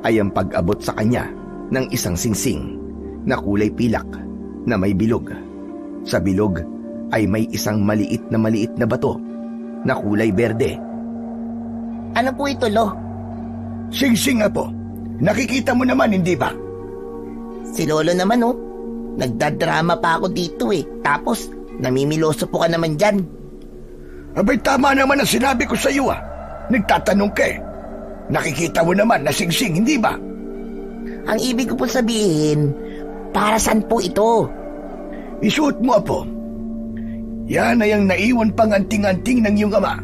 ay ang pag-abot sa kanya ng isang singsing na kulay pilak na may bilog. Sa bilog ay may isang maliit na bato na kulay berde. Ano po ito, Lo? Sing-sing, Apo. Nakikita mo naman, hindi ba? Si Lolo naman, oh. Nagdadrama pa ako dito eh. Tapos, namimiloso po ka naman dyan. Abay, tama naman ang sinabi ko sa iyo, ah. Nagtatanong ka eh. Nakikita mo naman na sing-sing, hindi ba? Ang ibig ko po sabihin, para saan po ito? Isuot mo, Apo. Yan ay ang naiwan pang anting-anting ng iyong ama.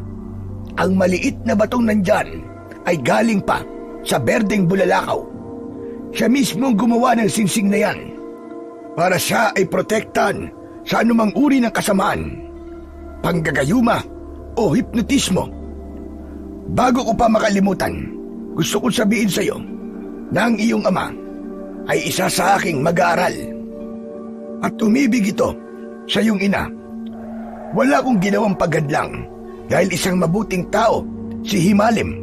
Ang maliit na batong nandyan ay galing pa sa berdeng bulalakaw. Siya mismo ang gumawa ng singsing na yan para siya ay protektahan sa anumang uri ng kasamaan, panggagayuma o hipnotismo. Bago ko pa makalimutan, gusto kong sabihin sa iyo na ang iyong ama ay isa sa aking mag-aaral. At umibig ito sa iyong ina. Wala akong ginawang paghadlang dahil isang mabuting tao si Himalim.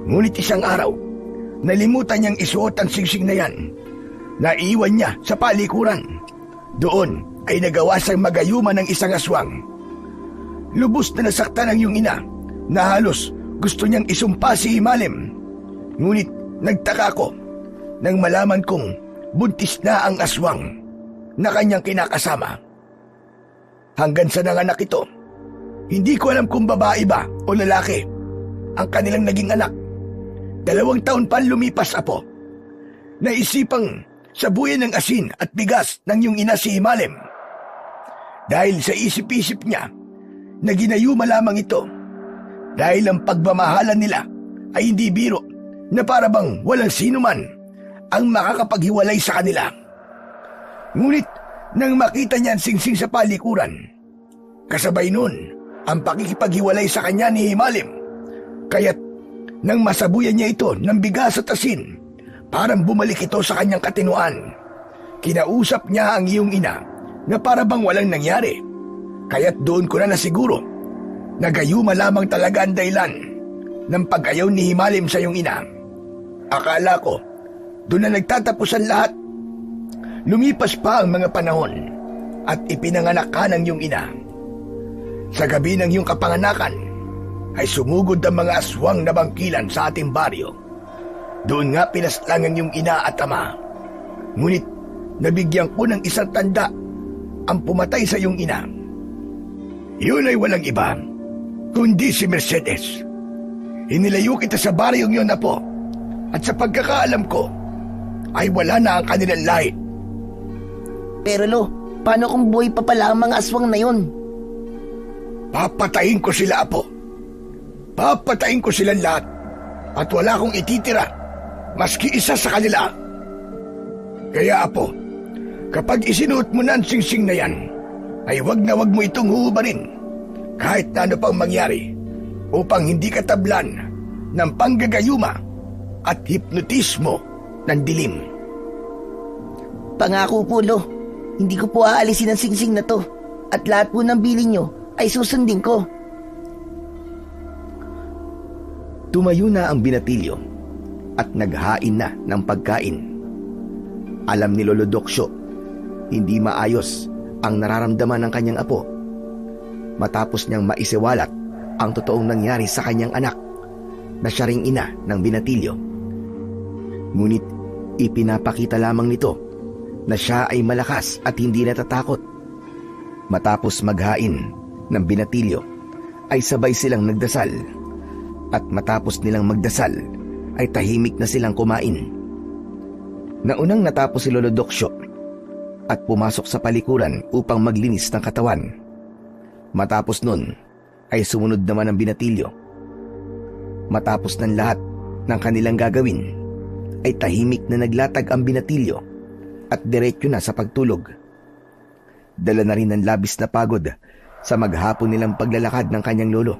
Ngunit isang araw, nalimutan niyang isuot ang singsing na yan. Naiwan niya sa palikuran. Doon ay nagawa siyang magayuma ng isang aswang. Lubos na nasaktan ang iyong ina na halos gusto niyang isumpa si Himalim. Ngunit nagtaka ko nang malaman kong buntis na ang aswang na kanyang kinakasama. Hanggang sa nanganak ito, hindi ko alam kung babae ba o lalaki ang kanilang naging anak. 2 taon pa lumipas, Apo. Naisipang sabuyan ng asin at bigas ng iyong ina si Himalim. Dahil sa isip-isip niya na ginayuma lamang ito. Dahil ang pagmamahalan nila ay hindi biro na para bang walang sino man ang makakapaghiwalay sa kanila. Ngunit nang makita niya ang singsing sa palikuran, kasabay nun ang pakikipaghiwalay sa kanya ni Himalim. Kaya't nang masabuyan niya ito ng bigas at asin, parang bumalik ito sa kanyang katinuan. Kinausap niya ang iyong ina na para bang walang nangyari. Kaya't doon ko na nasiguro na gayuma lamang talaga ang dahilan ng pag-ayaw ni Himalim sa iyong ina. Akala ko doon na nagtatapos ang lahat. Lumipas pa ang mga panahon at ipinanganak ka ng iyong ina. Sa gabi ng iyong kapanganakan ay sumugod ang mga aswang na bangkilan sa ating baryo. Doon nga pinaslang ang iyong ina at ama. Ngunit nabigyan ko ng isang tanda ang pumatay sa iyong ina. Yun ay walang iba kundi si Mercedes. Inilayo kita sa baryong yun, Apo, at sa pagkakaalam ko ay wala na ang kanilang lahi. Pero Lo, paano kung buhay pa pala ang mga aswang na yun? Papatayin ko sila, Apo. Papatayin ko silang lahat at wala akong ititira maski isa sa kanila. Kaya, Apo, kapag isinuot mo na ang singsing na yan, ay wag na wag mo itong huhubarin kahit na ano pang mangyari upang hindi ka tablan ng panggagayuma at hipnotismo ng dilim. Pangako po, Lo. Hindi ko po aalisin ang singsing na to. At lahat po ng bilin nyo ay susundin ko. Tumayo na ang binatilyo at naghain na ng pagkain. Alam ni Lolo Doksyo, hindi maayos ang nararamdaman ng kanyang apo. Matapos niyang maisiwalat ang totoong nangyari sa kanyang anak na siya ring ina ng binatilyo. Ngunit ipinapakita lamang nito na siya ay malakas at hindi natatakot. Matapos maghain ng binatilyo ay sabay silang nagdasal, at matapos nilang magdasal ay tahimik na silang kumain. Naunang natapos si Lolo Doksyo at pumasok sa palikuran upang maglinis ng katawan. Matapos nun ay sumunod naman ang binatilyo. Matapos ng lahat ng kanilang gagawin ay tahimik na naglatag ang binatilyo at diretso na sa pagtulog. Dala na rin ng labis na pagod sa maghapon nilang paglalakad ng kanyang lolo.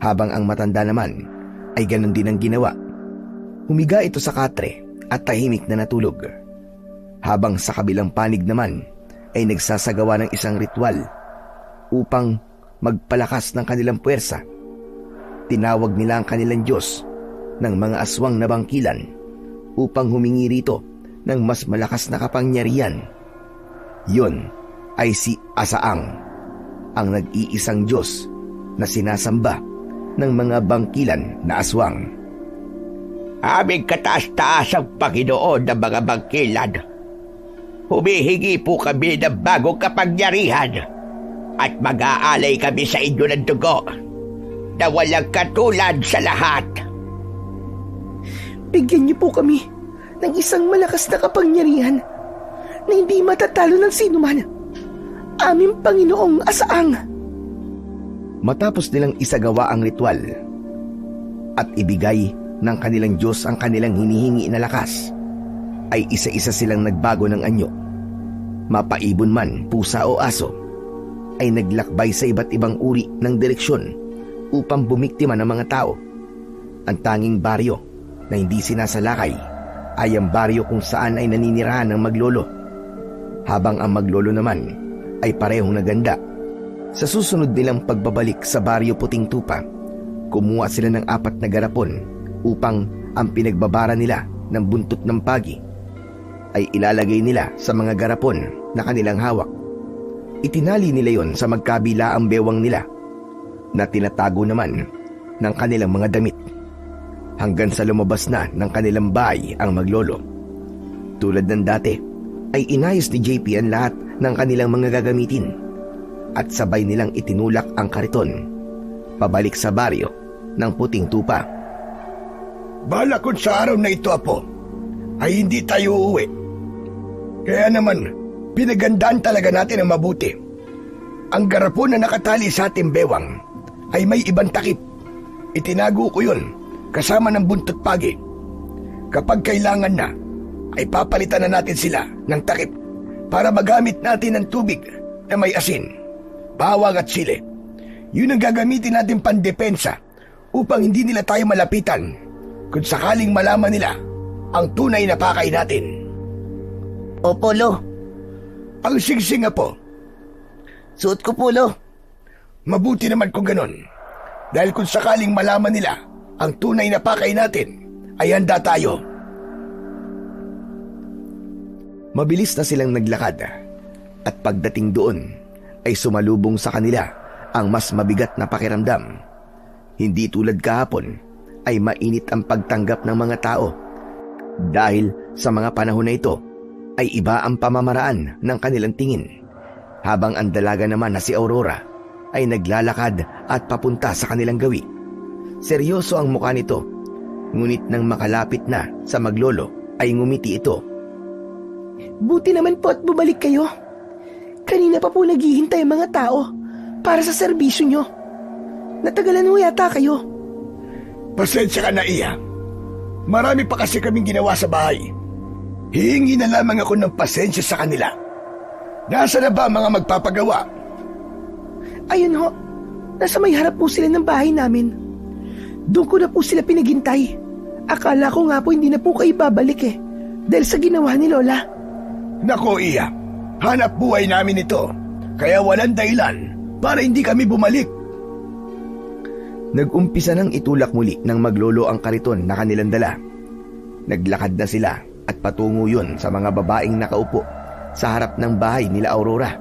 Habang ang matanda naman ay ganon din ang ginawa. Humiga ito sa katre at tahimik na natulog. Habang sa kabilang panig naman ay nagsasagawa ng isang ritual upang magpalakas ng kanilang puwersa. Tinawag nila ang kanilang Diyos ng mga aswang na bangkilan upang humingi rito ng mas malakas na kapangyarihan. Yun ay si Asaang, ang nag-iisang Diyos na sinasamba ng mga bangkilan na aswang. Aming kataas-taas ang Panginoon ng mga bangkilan. Humihingi po kami ng bagong kapangyarihan at mag-aalay kami sa inyo ng dugo na walang katulad sa lahat. Bigyan niyo po kami ng isang malakas na kapangyarihan na hindi matatalo ng sinuman. Aming Panginoong Asaang. Matapos nilang isagawa ang ritual at ibigay ng kanilang Diyos ang kanilang hinihingi na lakas, ay isa-isa silang nagbago ng anyo. Mapaibon man, pusa o aso, ay naglakbay sa iba't ibang uri ng direksyon upang bumiktima ng mga tao. Ang tanging baryo na hindi sinasalakay ay ang baryo kung saan ay naninirahan ng maglolo, habang ang maglolo naman ay parehong naganda. Sa susunod nilang pagbabalik sa baryo Puting Tupa, kumuha sila ng 4 na garapon upang ang pinagbabara nila ng buntot ng pagi ay ilalagay nila sa mga garapon na kanilang hawak. Itinali nila yon sa magkabila ang bewang nila na tinatago naman ng kanilang mga damit hanggang sa lumabas na ng kanilang bahay ang maglolo. Tulad ng dati ay inayos ni JP ang lahat ng kanilang mga gagamitin at sabay nilang itinulak ang kariton pabalik sa baryo ng Puting Tupa. Bala kung sa araw na ito, Apo, ay hindi tayo uuwi. Kaya naman, pinagandaan talaga natin ang mabuti. Ang garapon na nakatali sa ating bewang ay may ibang takip. Itinago ko yun kasama ng buntot pagi. Kapag kailangan na, ay papalitan na natin sila ng takip para magamit natin ng tubig na may asin, bawang at sili. Yun ang gagamitin natin pandepensa upang hindi nila tayo malapitan kung sakaling malaman nila ang tunay na pakay natin. Opo, Lo. Ang singsing, Apo. Suot ko po, Lo. Mabuti naman kung ganon. Dahil kung sakaling malaman nila ang tunay na pakay natin, ay handa tayo. Mabilis na silang naglakad at pagdating doon ay sumalubong sa kanila ang mas mabigat na pakiramdam. Hindi tulad kahapon ay mainit ang pagtanggap ng mga tao dahil sa mga panahon na ito ay iba ang pamamaraan ng kanilang tingin, habang ang dalaga naman na si Aurora ay naglalakad at papunta sa kanilang gawi. Seryoso ang mukha nito, ngunit nang makalapit na sa maglolo ay ngumiti ito. Buti naman po at bumalik kayo. Kanina pa po naghihintay ang mga tao para sa serbisyo nyo. Natagalan mo yata kayo. Pasensya ka na, Iya. Marami pa kasi kaming ginawa sa bahay. Hihingi na lamang ako ng pasensya sa kanila. Nasa na ba ang mga magpapagawa? Ayun ho, nasa may harap po sila ng bahay namin. Doon ko na po sila pinaghintay. Akala ko nga po hindi na po kayo babalik dahil sa ginawa ni Lola. Nako, Iya. Hanap buhay namin ito. Kaya walang dahilan para hindi kami bumalik. Nag-umpisa nang itulak muli ng maglolo ang kariton na kanilang dala. Naglakad na sila at patungo yun sa mga babaeng nakaupo sa harap ng bahay nila Aurora.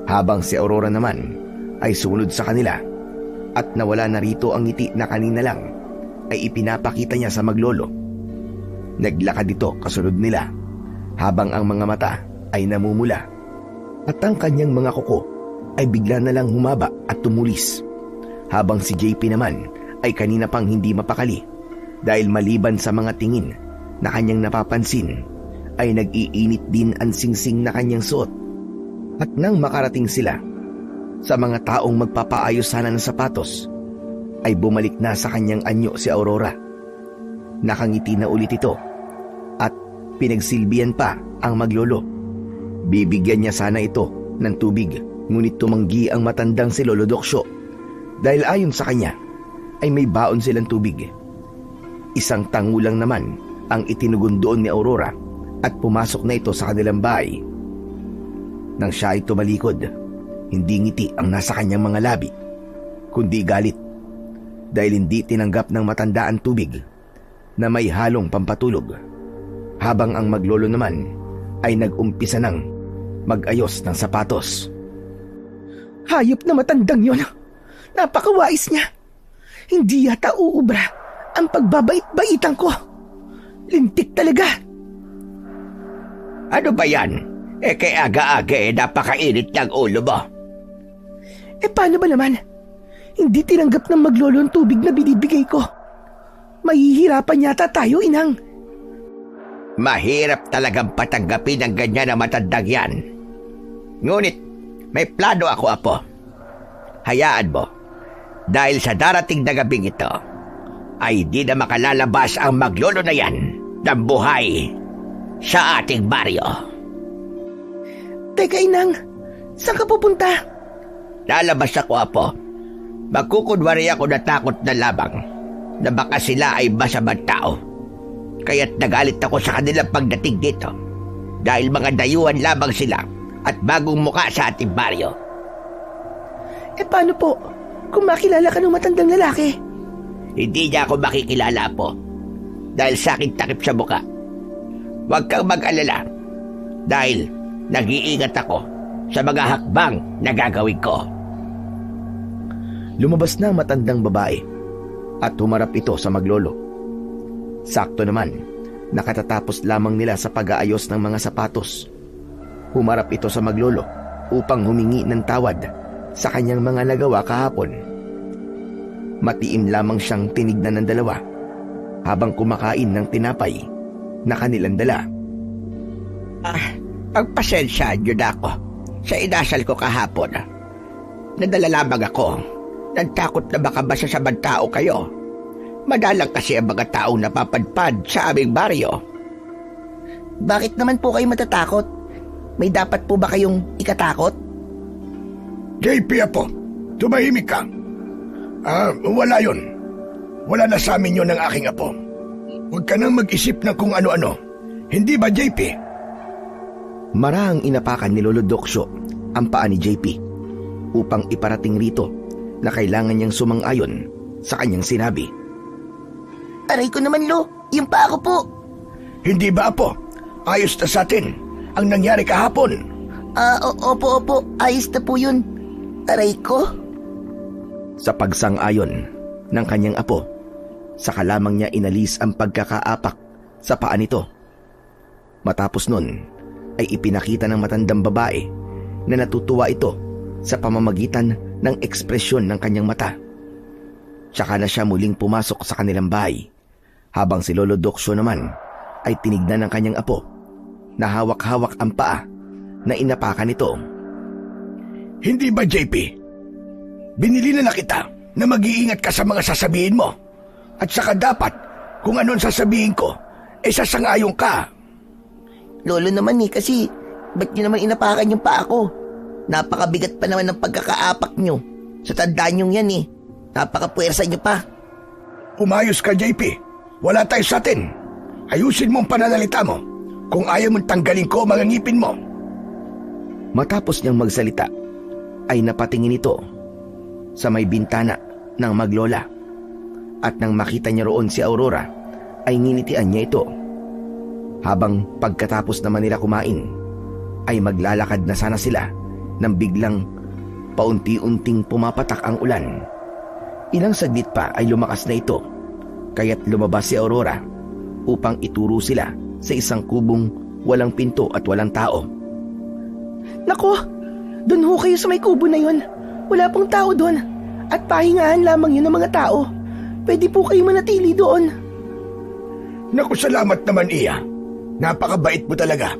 Habang si Aurora naman ay sumunod sa kanila at nawala na rito ang ngiti na kanina lang ay ipinapakita niya sa maglolo. Naglakad ito kasunod nila habang ang mga mata ay namumula at ang kanyang mga kuko ay bigla na lang humaba at tumulis. Habang si JP naman ay kanina pang hindi mapakali dahil maliban sa mga tingin na kanyang napapansin ay nag-iinit din ang singsing na kanyang suot. At nang makarating sila sa mga taong magpapaayos sana ng sapatos ay bumalik na sa kanyang anyo si Aurora. Nakangiti na ulit ito at pinagsilbihan pa ang maglolo. Bibigyan niya sana ito ng tubig, ngunit tumanggi ang matandang si Lolo Doksyo dahil ayon sa kanya ay may baon silang tubig. Isang tango lang naman ang itinugon doon ni Aurora at pumasok na ito sa kanilang bahay. Nang siya ay tumalikod, hindi ngiti ang nasa kanyang mga labi, kundi galit dahil hindi tinanggap ng matanda ang tubig na may halong pampatulog, habang ang maglolo naman ay nag-umpisa ng mag-ayos ng sapatos. Hayop na matandang yon. Napakawais niya. Hindi yata uubra ang pagbabait-baitan ko. Lintik talaga. Ano ba yan? Kay aga-aga napakainit ng ulo mo. Paano ba naman? Hindi tinanggap ng maglolo ang tubig na binibigay ko. Mahihirapan yata tayo, inang. Mahirap talagang patanggapin ang ganyan na matandang yan. Ngunit, may plano ako, apo. Hayaan mo, dahil sa darating na gabing ito, ay di na makalalabas ang maglolo na yan ng buhay sa ating baryo. Teka, inang. Saan ka pupunta? Lalabas ako, apo. Magkukunwari ako na takot na labang na baka sila ay masamang tao. Kaya't nagalit ako sa kanilang pagdating dito dahil mga dayuhan lamang sila at bagong muka sa ating baryo. Paano po kung makilala ka ng matandang lalaki? Hindi niya ako makikilala, po, dahil sa akin takip sa muka. Huwag kang mag-alala dahil nag-iingat ako sa mga hakbang na gagawin ko. Lumabas na ang matandang babae at humarap ito sa maglolo. Sakto naman, nakatatapos lamang nila sa pag-aayos ng mga sapatos. Humarap ito sa maglolo upang humingi ng tawad sa kanyang mga nagawa kahapon. Matiim lamang siyang tinignan ng dalawa habang kumakain ng tinapay na kanilang dala. Pagpasensyaan niyo na ako sa inasal ko kahapon. Nadala lamang ako ng takot na baka masasamang tao kayo. Madalang kasi ang mga taong napapadpad sa aming baryo. Bakit naman po kayo matatakot? May dapat po ba kayong ikatakot? JP, apo, tumahimik ka. Wala yun. Wala na sa amin yun ng aking apo. Huwag ka nang mag-isip ng kung ano-ano. Hindi ba, JP? Marahang inapakan ni Lolo Doksyo ang paa ni JP upang iparating rito na kailangan niyang sumang-ayon sa kanyang sinabi. Aray ko naman, Lo. Yung paa ko po. Hindi ba, apo? Ayos na sa atin ang nangyari kahapon. Opo. Ayos na po yun. Aray ko. Sa pagsang-ayon ng kanyang apo, saka lamang niya inalis ang pagkakaapak sa paa nito. Matapos nun, ay ipinakita ng matandang babae na natutuwa ito sa pamamagitan ng ekspresyon ng kanyang mata. Tsaka na siya muling pumasok sa kanilang bahay, habang si Lolo Doksyo naman ay tinignan ng kanyang apo na hawak-hawak ang paa na inapakan nito. Hindi ba, JP? Binili na kita na mag-iingat ka sa mga sasabihin mo. At saka dapat, kung anong sasabihin ko, sasang-ayon ka. Lolo naman kasi ba't nyo naman inapakan yung paa ko? Napakabigat pa naman ng pagkakaapak nyo. Sa tandaan nyo yan Napakapuwersa nyo pa. Umayos ka, JP. Wala tayo sa atin. Ayusin mo ang pananalita mo. Kung ayaw mong tanggalin ko mga ngipin mo. Matapos niyang magsalita, ay napatingin ito sa may bintana ng maglola. At nang makita niya roon si Aurora, ay nginitian niya ito. Habang pagkatapos naman nila kumain, ay maglalakad na sana sila nang biglang paunti-unting pumapatak ang ulan. Ilang saglit pa ay lumakas na ito, kaya't lumabas si Aurora upang ituro sila sa isang kubong walang pinto at walang tao. Nako, doon ho kayo sa may kubo na yun. Wala pong tao doon. At pahingahan lamang yun ng mga tao. Pwede po kayo manatili doon. Naku, salamat naman, Iya. Napakabait mo talaga.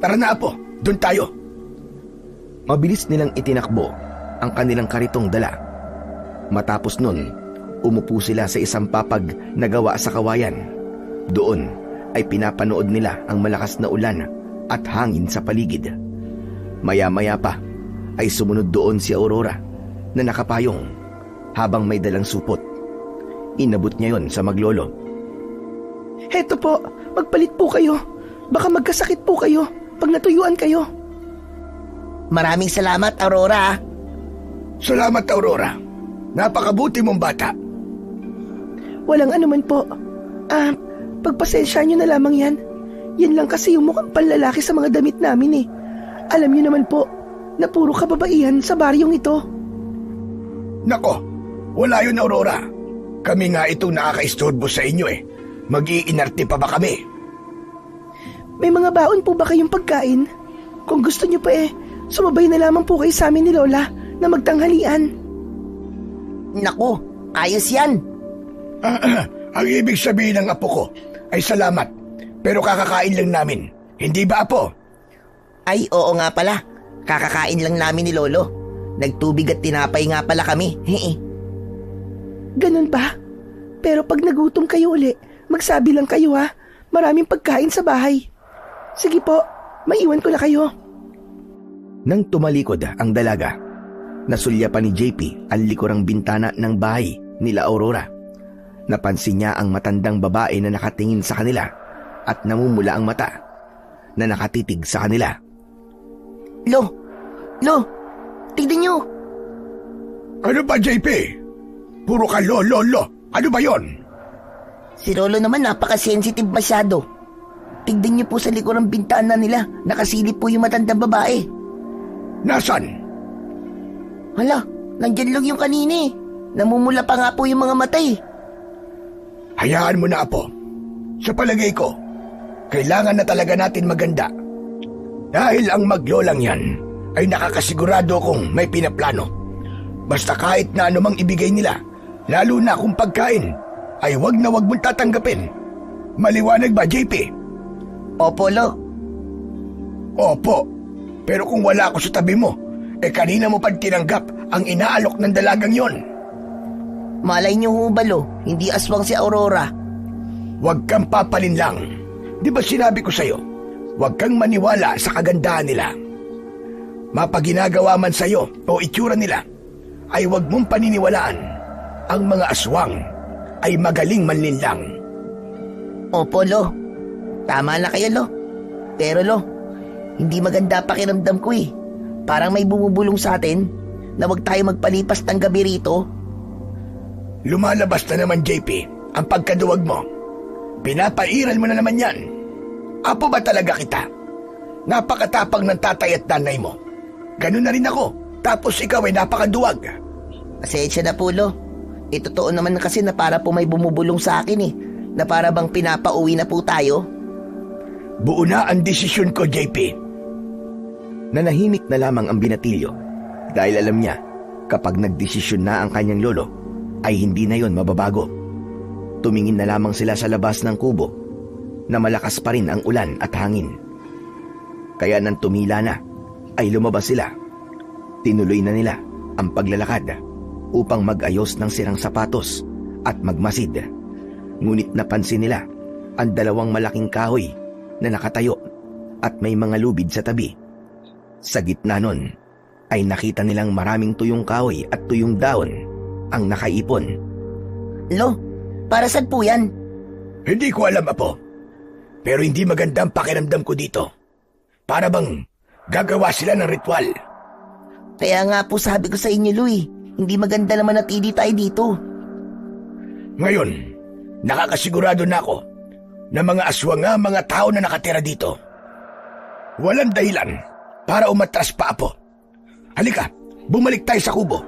Tara na, Apo. Doon tayo. Mabilis nilang itinakbo ang kanilang karitong dala. Matapos nun, umupo sila sa isang papag na gawa sa kawayan. Doon ay pinapanood nila ang malakas na ulan at hangin sa paligid. Maya-maya pa ay sumunod doon si Aurora na nakapayong habang may dalang supot. Inabot niya yon sa maglolo. Heto po, magpalit po kayo. Baka magkasakit po kayo pag natuyuan kayo. Maraming salamat, Aurora. Salamat, Aurora. Napakabuti mong bata. Walang anuman po. Pagpasensya nyo na lamang yan. Yan lang kasi yung mukhang panlalaki sa mga damit namin eh. Alam nyo naman po na puro kababaihan sa baryong ito. Nako, wala yun, Aurora. Kami nga itong nakakaistorbo sa inyo eh. Mag-iinarte pa ba kami? May mga baon po ba kayong pagkain? Kung gusto nyo pa sumabay na lamang po kayo sa amin ni Lola na magtanghalian. Naku, ayos yan. Ang ibig sabihin ng apo ko ay salamat, pero kakakain lang namin. Hindi ba, Apo? Ay, oo nga pala. Kakakain lang namin ni Lolo. Nagtubig at tinapay nga pala kami. Ganun ba? Pero pag nagutom kayo uli, magsabi lang kayo ha. Maraming pagkain sa bahay. Sige po, maiwan ko na kayo. Nang tumalikod ang dalaga, nasulya pa ni JP ang likurang bintana ng bahay nila Aurora. Napansin niya ang matandang babae na nakatingin sa kanila at namumula ang mata na nakatitig sa kanila. Lo, tignan nyo. Ano ba, JP? Puro ka lo. Ano ba yon? Si Lolo naman napaka-sensitive masyado. Tignan nyo po sa likurang bintana nila. Nakasilip po yung matandang babae. Nasaan? Hala, nandyan lang yung kanina eh. Namumula pa nga po yung mga mata eh. Hayaan mo na, Apo. Sa palagay ko, kailangan na talaga natin maganda. Dahil ang maglolang yan ay nakakasigurado kung may pinaplano. Basta kahit na anumang ibigay nila, lalo na kung pagkain, ay wag na wag mong tatanggapin. Maliwanag ba, JP? Opo, Lo. Opo. Pero kung wala ako sa tabi mo, kanina mo pa tinanggap ang inaalok ng dalagang yon. Malay nyo ho ba, Lo? Hindi aswang si Aurora. Huwag kang papalin lang. Di ba sinabi ko sa'yo, huwag kang maniwala sa kagandahan nila. Mapaginagawa man sa'yo o itsura nila, ay huwag mong paniniwalaan. Ang mga aswang ay magaling manlinlang. Opo, Lo. Tama na kayo, Lo. Pero, Lo, hindi maganda pakiramdam ko eh. Parang may bumubulong sa atin na huwag tayo magpalipas ng gabi rito. Lumalabas na naman, JP, ang pagkaduwag mo. Pinapairal mo na naman yan. Apo ba talaga kita? Napakatapang ng tatay at nanay mo. Ganun na rin ako. Tapos ikaw ay napakaduwag. Pasensya na po, Lo. Totoo naman kasi na para po may bumubulong sa akin eh. Na para bang pinapauwi na po tayo. Buo na ang desisyon ko, JP. Nanahimik na lamang ang binatilyo dahil alam niya kapag nagdesisyon na ang kanyang lolo ay hindi na yon mababago. Tumingin na lamang sila sa labas ng kubo na malakas pa rin ang ulan at hangin. Kaya nang tumila na ay lumabas sila. Tinuloy na nila ang paglalakad upang mag-ayos ng sirang sapatos at magmasid. Ngunit napansin nila ang dalawang malaking kahoy na nakatayo at may mga lubid sa tabi. Sa gitna nun ay nakita nilang maraming tuyong kahoy at tuyong daon ang nakaipon. Lo, para saan po yan? Hindi ko alam, Apo. Pero hindi maganda ang pakiramdam ko dito. Para bang gagawa sila ng ritual. Kaya nga po sabi ko sa inyo, Louie, Hindi maganda naman natili tayo dito. Ngayon, nakakasigurado na ako na mga aswang nga mga tao na nakatira dito. Walang dahilan para umatras pa, Apo. Halika, bumalik tayo sa kubo.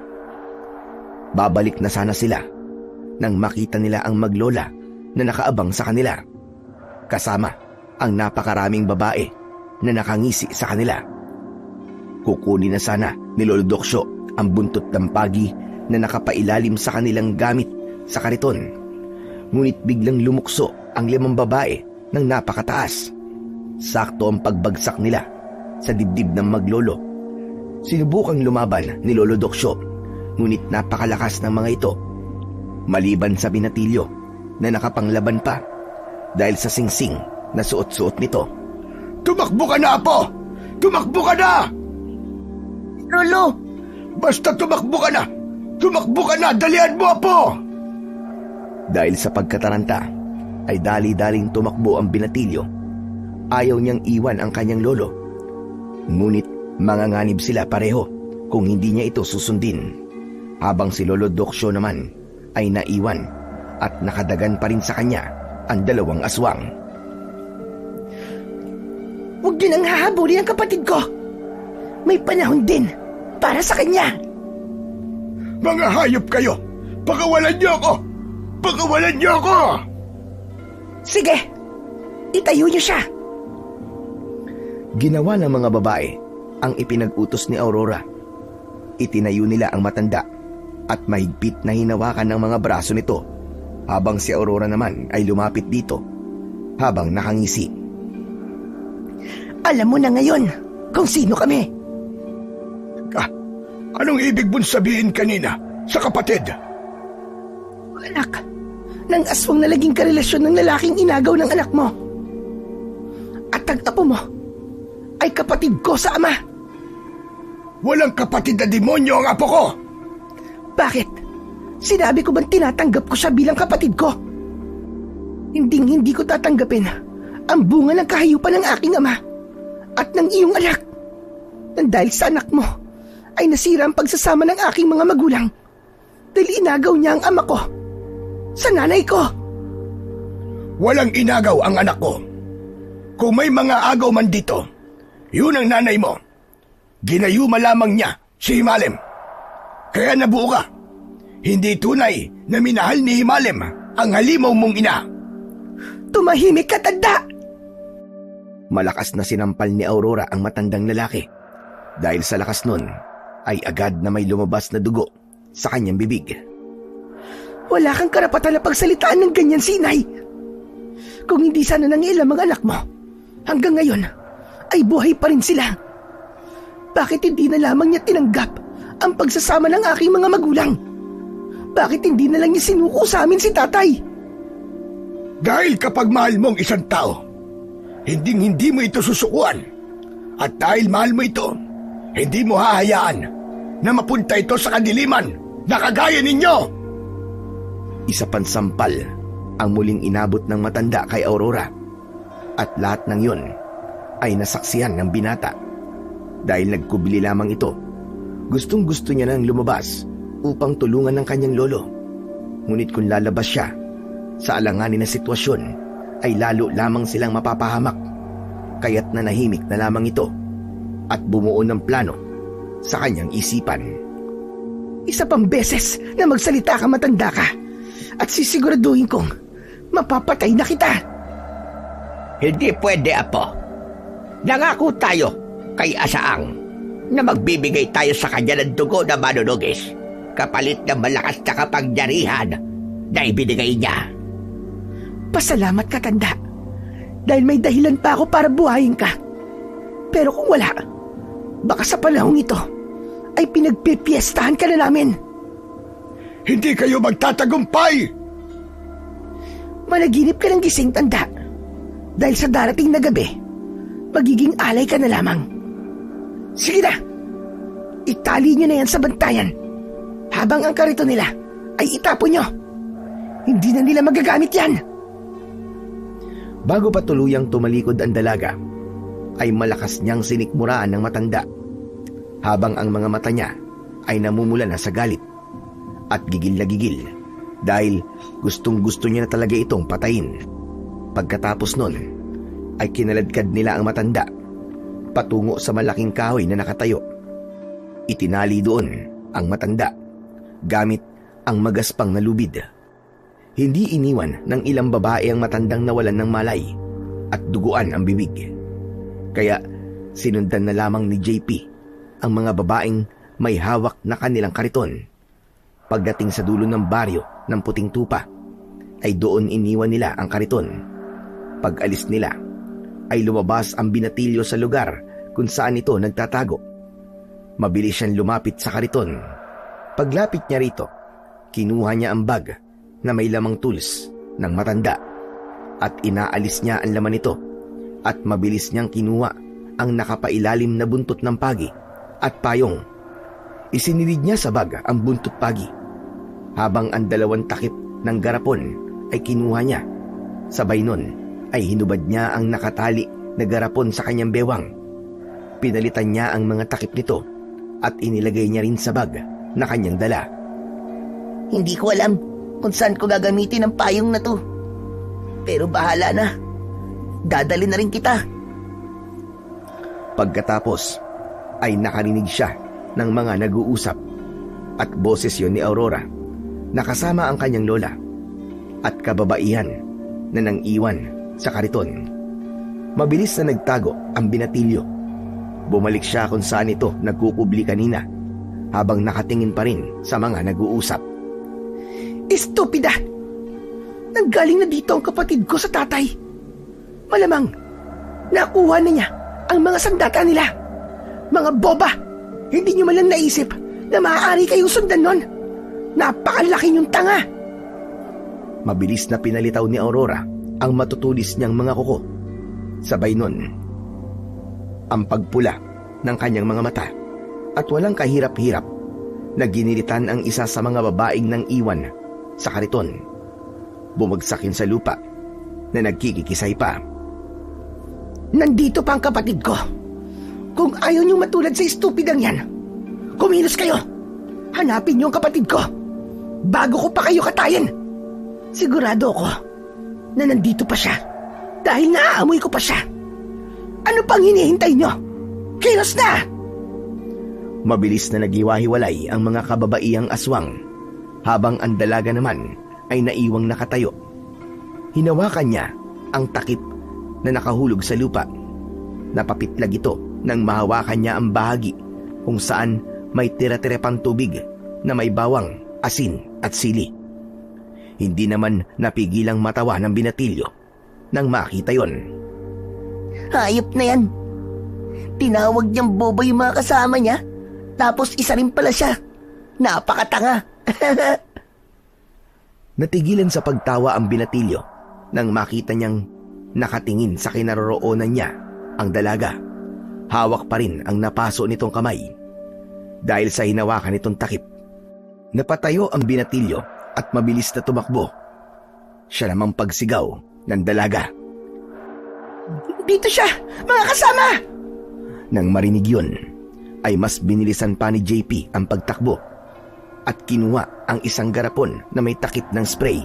Babalik na sana sila nang makita nila ang maglola na nakaabang sa kanila. Kasama ang napakaraming babae na nakangisi sa kanila. Kukunin na sana ni Lolo Doksyo ang buntot ng pagi na nakapailalim sa kanilang gamit sa kariton. Ngunit biglang lumukso ang 5 babae ng napakataas. Sakto ang pagbagsak nila sa dibdib ng maglolo. Sinubukang lumaban ni Lolo Doksyo, ngunit napakalakas ng mga ito. Maliban sa binatilyo na nakapanglaban pa dahil sa singsing na suot-suot nito. Tumakbo ka na, Apo! Tumakbo ka na! Lolo! Basta tumakbo ka na! Tumakbo ka na! Dalian mo, Apo! Dahil sa pagkataranta ay dali-daling tumakbo ang binatilyo. Ayaw niyang iwan ang kanyang lolo. Ngunit manganganib sila pareho kung hindi niya ito susundin. Habang si Lolo Doksyo naman ay naiwan at nakadagan pa rin sa kanya ang 2 aswang. Huwag niyo nang hahabulin ang kapatid ko. May panahon din para sa kanya. Mga hayop kayo! Pakawalan niyo ako! Pakawalan niyo ako! Sige, itayo niyo siya. Ginawa ng mga babae ang ipinag-utos ni Aurora. Itinayo nila ang matanda at mahigpit na hinawakan ng mga braso nito, habang si Aurora naman ay lumapit dito habang nakangisi. Alam mo na ngayon kung sino kami. Anong ibig mong sabihin kanina sa kapatid? Anak ng aswang na laging karelasyon ng lalaking inagaw ng anak mo. At ang apo mo ay kapatid ko sa ama. Walang kapatid na demonyo ang apo ko! Bakit? Sinabi ko bang tinatanggap ko siya bilang kapatid ko? Hindi ko tatanggapin ang bunga ng kahayupan ng aking ama at ng iyong anak. Nang dahil sa anak mo ay nasira ang pagsasama ng aking mga magulang dahil inagaw niya ang ama ko sa nanay ko. Walang inagaw ang anak ko. Kung may mga agaw man dito, yun ang nanay mo. Ginayuma lamang niya si Himalem. Kaya nabuo ka. Hindi tunay na minahal ni Himalem ang halimaw mong ina. Tumahimik ka, tanda! Malakas na sinampal ni Aurora ang matandang lalaki. Dahil sa lakas nun, ay agad na may lumabas na dugo sa kanyang bibig. Wala kang karapatan na pagsalitaan ng ganyan, Sinay. Kung hindi sana nangialam ang anak mo, hanggang ngayon ay buhay pa rin sila. Bakit hindi na lamang niya tinanggap ang pagsasama ng aking mga magulang? Bakit hindi na lang niya sinuko sa amin si tatay? Dahil kapag mahal mong isang tao, hindi mo ito susukuan. At dahil mahal mo ito, hindi mo hahayaan na mapunta ito sa kadiliman na kagaya ninyo. Isa pang sampal ang muling inabot ng matanda kay Aurora. At lahat ng yun ay nasaksihan ng binata. Dahil nagkubili lamang ito, gustong-gusto niya nang lumabas upang tulungan ng kanyang lolo. Ngunit kung lalabas siya sa alanganin na sitwasyon, ay lalo lamang silang mapapahamak. Kaya't nanahimik na lamang ito at bumuo ng plano sa kanyang isipan. Isa pang beses na magsalita ka, matanda ka, at sisiguraduhin kong mapapatay na kita. Hindi pwede, Apo. Nangako tayo kay Asaang na magbibigay tayo sa kanya ng dugo na manunugis kapalit ng malakas na kapangyarihan na ibinigay niya. Pasalamat ka, tanda, dahil may dahilan pa ako para buhayin ka. Pero kung wala, baka sa panahong ito ay pinagpipiestahan ka na namin. Hindi kayo magtatagumpay! Managinip ka ng gising, tanda, dahil sa darating na gabi, magiging alay ka na lamang. Sige na, itali nyo na yan sa bantayan habang ang karito nila ay itapon nyo. Hindi na nila magagamit yan. Bago pa tuluyang tumalikod ang dalaga, ay malakas niyang sinikmuraan ng matanda, habang ang mga mata niya ay namumula na sa galit at gigil na gigil dahil gustong gusto niya na talaga itong patayin. Pagkatapos nun ay kinaladkad nila ang matanda patungo sa malaking kahoy na nakatayo. Itinali doon ang matanda gamit ang magaspang na lubid. Hindi iniwan ng ilang babae ang matandang nawalan ng malay at duguan ang bibig. Kaya sinundan na lamang ni JP ang mga babaeng may hawak na kanilang kariton. Pagdating sa dulo ng baryo ng Puting Tupa, ay doon iniwan nila ang kariton. Pag alis nila, ay lumabas ang binatilyo sa lugar kung saan ito nagtatago. Mabilis siyang lumapit sa kariton. Paglapit niya rito, kinuha niya ang bag na may lamang tools ng matanda at inaalis niya ang laman nito at mabilis niyang kinuha ang nakapailalim na buntot ng pagi at payong. Isinilid niya sa bag ang buntot pagi habang ang dalawang takip ng garapon ay kinuha niya. Sabay nun ay hinubad niya ang nakatali na garapon sa kanyang bewang. Pinalitan niya ang mga takip nito at inilagay niya rin sa bag na kanyang dala. Hindi ko alam kung saan ko gagamitin ang payong na to. Pero bahala na. Dadali na rin kita. Pagkatapos ay nakarinig siya ng mga nag-uusap at boses yon ni Aurora na kasama ang kanyang lola at kababaihan na nang iwan sa kariton. Mabilis na nagtago ang binatilyo. Bumalik siya kung saan ito nagkukubli kanina habang nakatingin pa rin sa mga nag-uusap. Estupida! Nanggaling na dito ang kapatid ko sa tatay. Malamang, nakuha na niya ang mga sandata nila. Mga boba! Hindi niyo malang naisip na maaari kayong sundan nun. Napakalaki niyong tanga! Mabilis na pinalitaw ni Aurora ang matutulis niyang mga kuko. Sabay nun, ang pagpula ng kanyang mga mata at walang kahirap-hirap na ginilitan ang isa sa mga babaeng nang iwan sa kariton. Bumagsakin sa lupa na nagkikikisay pa. Nandito pa ang kapatid ko. Kung ayaw niyong matulad sa estupidang yan, kumilos kayo. Hanapin niyo ang kapatid ko bago ko pa kayo katayin. Sigurado ako na nandito pa siya dahil naaamoy ko pa siya. Ano pang hinihintay niyo? Kilos na! Mabilis na nagiwahiwalay ang mga kababaihang aswang habang ang dalaga naman ay naiwang nakatayo. Hinawakan niya ang takip na nakahulog sa lupa. Napapitlag ito nang mahawakan niya ang bahagi kung saan may tira-tira pang tubig na may bawang, asin at sili. Hindi naman napigilang matawa ng binatilyo nang makita yon. Hayop na yan. Tinawag niyang boba yung mga kasama niya. Tapos isa rin pala siya. Napakatanga. Natigilan sa pagtawa ang binatilyo nang makita niyang nakatingin sa kinaroroonan niya ang dalaga. Hawak pa rin ang napaso nitong kamay. Dahil sa hinawakan nitong takip, napatayo ang binatilyo at mabilis na tumakbo. Siya namang pagsigaw ng dalaga. Dito siya! Mga kasama! Nang marinig yun, ay mas binilisan pa ni JP ang pagtakbo at kinuha ang isang garapon na may takip ng spray.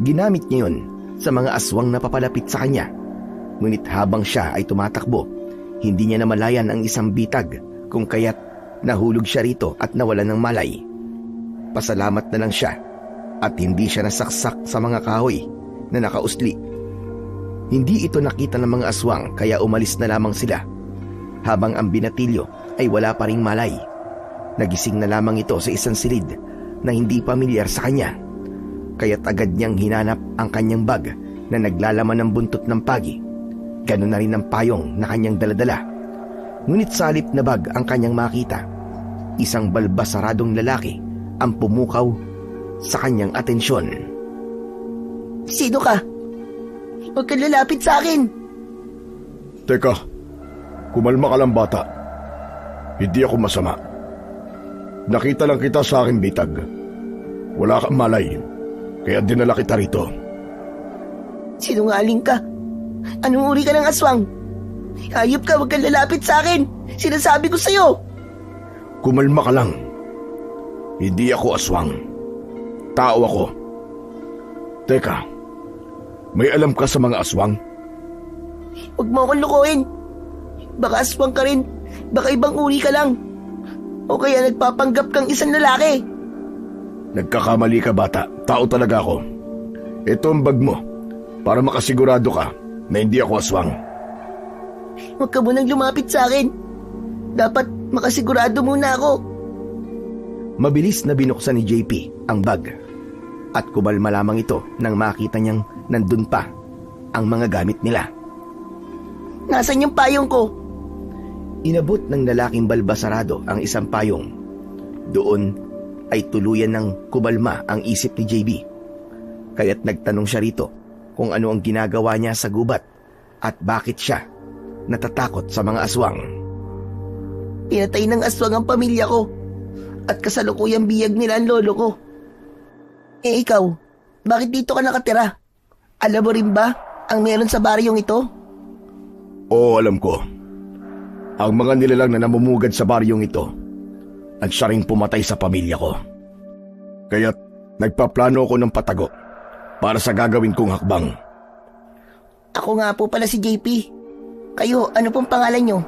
Ginamit niya yun sa mga aswang na papalapit sa kanya. Ngunit habang siya ay tumatakbo, hindi niya namalayan ang isang bitag kung kaya't nahulog siya rito at nawalan ng malay. Pasalamat na lang siya at hindi siya nasaksak sa mga kahoy na nakausli. Hindi ito nakita ng mga aswang kaya umalis na lamang sila habang ang binatilyo ay wala pa ring malay. Nagising na lamang ito sa isang silid na hindi pamilyar sa kanya. Kaya't agad niyang hinanap ang kanyang bag na naglalaman ng buntot ng pagi. Ganun na rin ang payong na kanyang daladala. Ngunit sa halip na bag ang kanyang makita, isang balbasaradong lalaki ang pumukaw sa kanyang atensyon. Sino ka? Huwag kang lalapit sa akin. Teka, kumalma ka lang bata. Hindi ako masama. Nakita lang kita sa aking bitag. Wala kang malay, kaya dinala kita rito. Sinungaling ka. Anong uri ka ng aswang? Hayop ka, huwag kang lalapit sa akin. Sinasabi ko sa'yo. Kumalma ka lang. Hindi ako aswang. Tao ako. Teka, may alam ka sa mga aswang? Huwag mo akong lukuhin. Baka aswang ka rin. Baka ibang uri ka lang. O kaya nagpapanggap kang isang lalaki. Nagkakamali ka, bata. Tao talaga ako. Ito ang bag mo para makasigurado ka na hindi ako aswang. Huwag ka munang lumapit sa akin. Dapat makasigurado muna ako. Mabilis na binuksan ni JP ang bag at kumalma lamang ito nang makita niyang nandun pa ang mga gamit nila. Nasaan yung payong ko? Inabot ng lalaking balbasarado ang isang payong. Doon ay tuluyan ng kumalma ang isip ni JB. Kaya't nagtanong siya rito kung ano ang ginagawa niya sa gubat at bakit siya natatakot sa mga aswang. Pinatay ng aswang ang pamilya ko at kasalukuyang biyag nila ang lolo ko. Eh ikaw, bakit dito ka nakatira? Alam mo rin ba ang meron sa baryong ito? Oo, alam ko. Ang mga nilalang na namumugad sa baryong ito ang siya ring pumatay sa pamilya ko. Kaya't nagpaplano ako ng patago para sa gagawin kong hakbang. Ako nga po pala si JP. Kayo, ano pong pangalan nyo?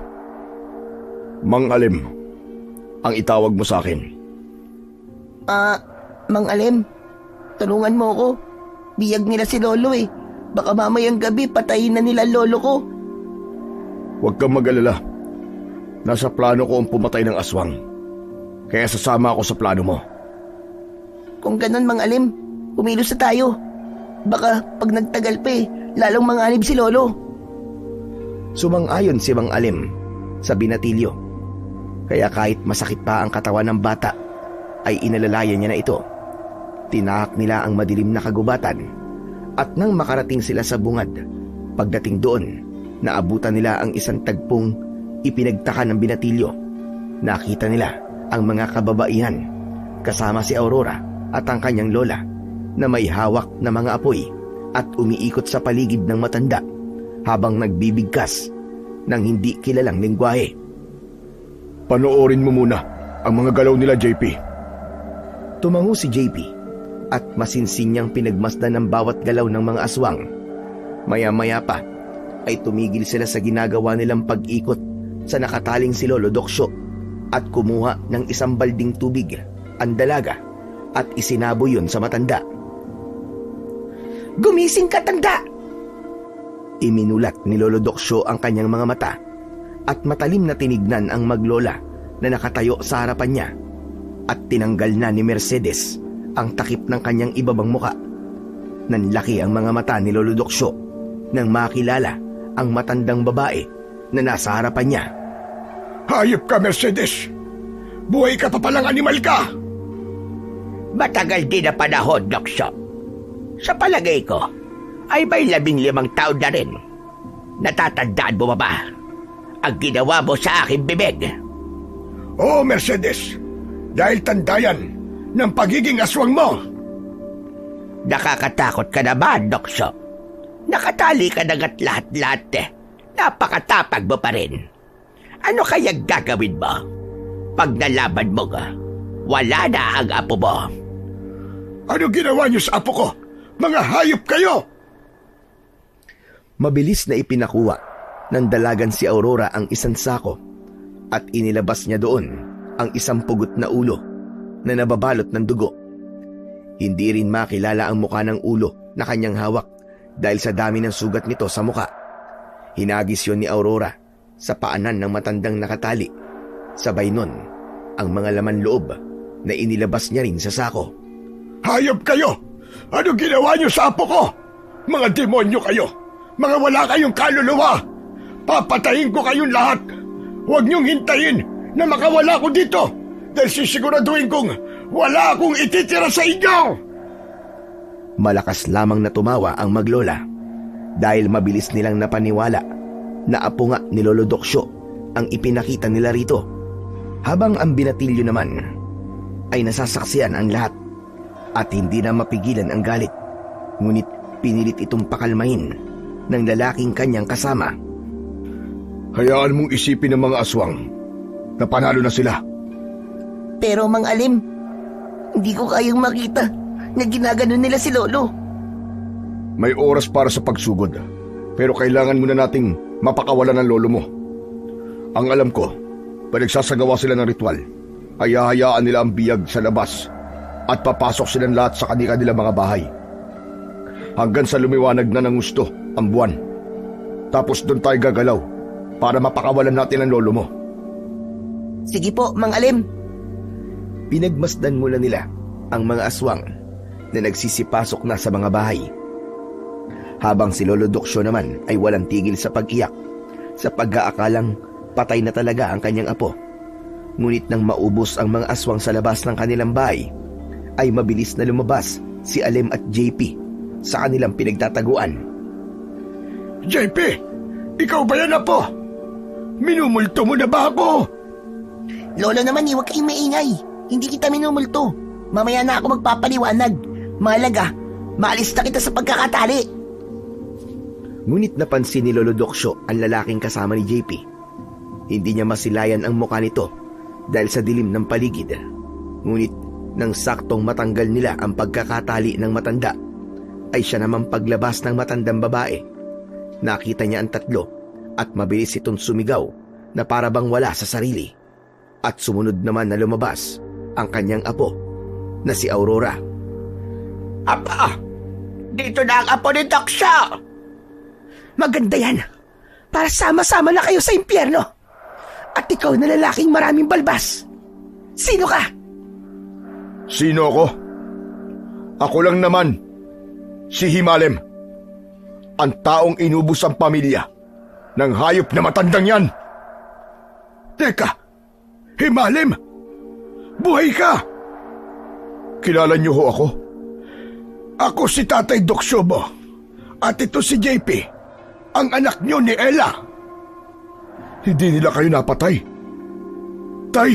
Mang Alim, ang itawag mo sa akin. Mang Alim, tulungan mo ako. Biyag nila si lolo eh. Baka mamayang gabi patayin na nila lolo ko. Huwag kang mag-alala. Nasa plano ko ang pumatay ng aswang. Kaya sasama ako sa plano mo. Kung ganun, Mang Alim, kumilos na tayo. Baka pag nagtagal pa lalong manganib si lolo. Sumang-ayon si Mang Alim sa binatilyo. Kaya kahit masakit pa ang katawan ng bata, ay inalalayan niya na ito. Tinahak nila ang madilim na kagubatan at nang makarating sila sa bungad, pagdating doon, naabutan nila ang isang tagpong ipinagtaka ng binatilyo. Nakita nila ang mga kababaihan kasama si Aurora at ang kanyang lola na may hawak na mga apoy at umiikot sa paligid ng matanda habang nagbibigkas ng hindi kilalang lengguwahe. Panoorin mo muna ang mga galaw nila, JP. Tumango si JP at masinsin niyang pinagmasdan ng bawat galaw ng mga aswang. Maya-maya pa ay tumigil sila sa ginagawa nilang pag-ikot sa nakataling si Lolo Doksyo at kumuha ng isang balding tubig, ang dalaga, at isinabo yun sa matanda. Gumising ka, tanda! Iminulat ni Lolo Doksyo ang kanyang mga mata at matalim na tinignan ang maglola na nakatayo sa harapan niya at tinanggal na ni Mercedes ang takip ng kanyang ibabang muka. Nanlaki ang mga mata ni Lolo Doksyo nang makilala ang matandang babae na nasa harapan niya. Hayop ka, Mercedes! Buhay ka pa palang animal ka! Matagal din na panahon, Doksyo. Sa palagay ko, ay may 15 taon na rin. Natatandaan mo ba ang ginawa mo sa aking bibig? Oo, Mercedes. Dahil tandayan ng pagiging aswang mo. Nakakatakot ka naman, Doksyo. Nakatali ka na at lahat-lahat eh. Napakatapag mo pa rin. Ano kaya gagawin mo pag nalaman mo wala na ang apo mo? Ano ginawa niyo sa apo ko? Mga hayop kayo! Mabilis na ipinakuha ng dalagan si Aurora ang isang sako at inilabas niya doon ang isang pugot na ulo na nababalot ng dugo. Hindi rin makilala ang muka ng ulo na kanyang hawak dahil sa dami ng sugat nito sa muka. Hinagis yon ni Aurora sa paanan ng matandang nakatali. Sabay nun ang mga laman loob na inilabas niya rin sa sako. Hayop kayo! Ano ginawa niyo sa apo ko? Mga demonyo kayo! Mga wala kayong kaluluwa! Papatayin ko kayong lahat! Huwag niyong hintayin na makawala ko dito dahil sisiguraduhin kong wala akong ititira sa inyo! Malakas lamang na tumawa ang maglola dahil mabilis nilang napaniwala na apo nga ni Lolo Doksyo ang ipinakita nila rito, habang ang binatilyo naman ay nasasaksiyan ang lahat at hindi na mapigilan ang galit. Ngunit pinilit itong pakalmahin ng lalaking kanyang kasama. Hayaan mong isipin ng mga aswang na panalo na sila. Pero Mang Alim, Hindi ko kayang makita na ginaganon nila si Lolo. May oras para sa pagsugod, pero kailangan muna nating mapakawalan ng lolo mo. Ang alam ko, pag nagsasagawa sila ng ritual, ay hahayaan nila ang biyag sa labas at papasok silang lahat sa kanilang mga bahay. Hanggang sa lumiwanag na ng gusto ang buwan. Tapos doon tayo gagalaw para mapakawalan natin ang lolo mo. Sige po, Mang Alim. Pinagmasdan muna nila ang mga aswang na nagsisipasok na sa mga bahay. Habang si Lolo Doksyo naman ay walang tigil sa pag-iyak sa pag-aakalang patay na talaga ang kanyang apo. Ngunit nang maubos ang mga aswang sa labas ng kanilang bahay, ay mabilis na lumabas si Alem at JP sa kanilang pinagtataguan. JP, ikaw ba yan, apo? Minumulto mo na ba ako? Lolo naman, huwag kayong maingay. Hindi kita minumulto. Mamaya na ako magpapaliwanag. Mahalaga, maalis na kita sa pagkakatali. Ngunit napansin ni Lolo Doksyo ang lalaking kasama ni JP. Hindi niya masilayan ang mukha nito dahil sa dilim ng paligid. Ngunit nang saktong matanggal nila ang pagkakatali ng matanda, ay siya naman paglabas ng matandang babae. Nakita niya ang tatlo at mabilis itong sumigaw na para bang wala sa sarili. At sumunod naman na lumabas ang kanyang apo na si Aurora. Apa! Dito na ang apo ni Doksyo! Maganda yan. Para sama-sama na kayo sa impyerno. At ikaw na lalaking maraming balbas. Sino ka? Sino ako? Ako lang naman, si Himalem. Ang taong inubos ang pamilya ng hayop na matandang yan. Teka, Himalem! Buhay ka! Kilala niyo ho ako? Ako si Tatay Doksyobo. At ito si JP, ang anak niyo ni Ella. Hindi nila kayo napatay. Tay,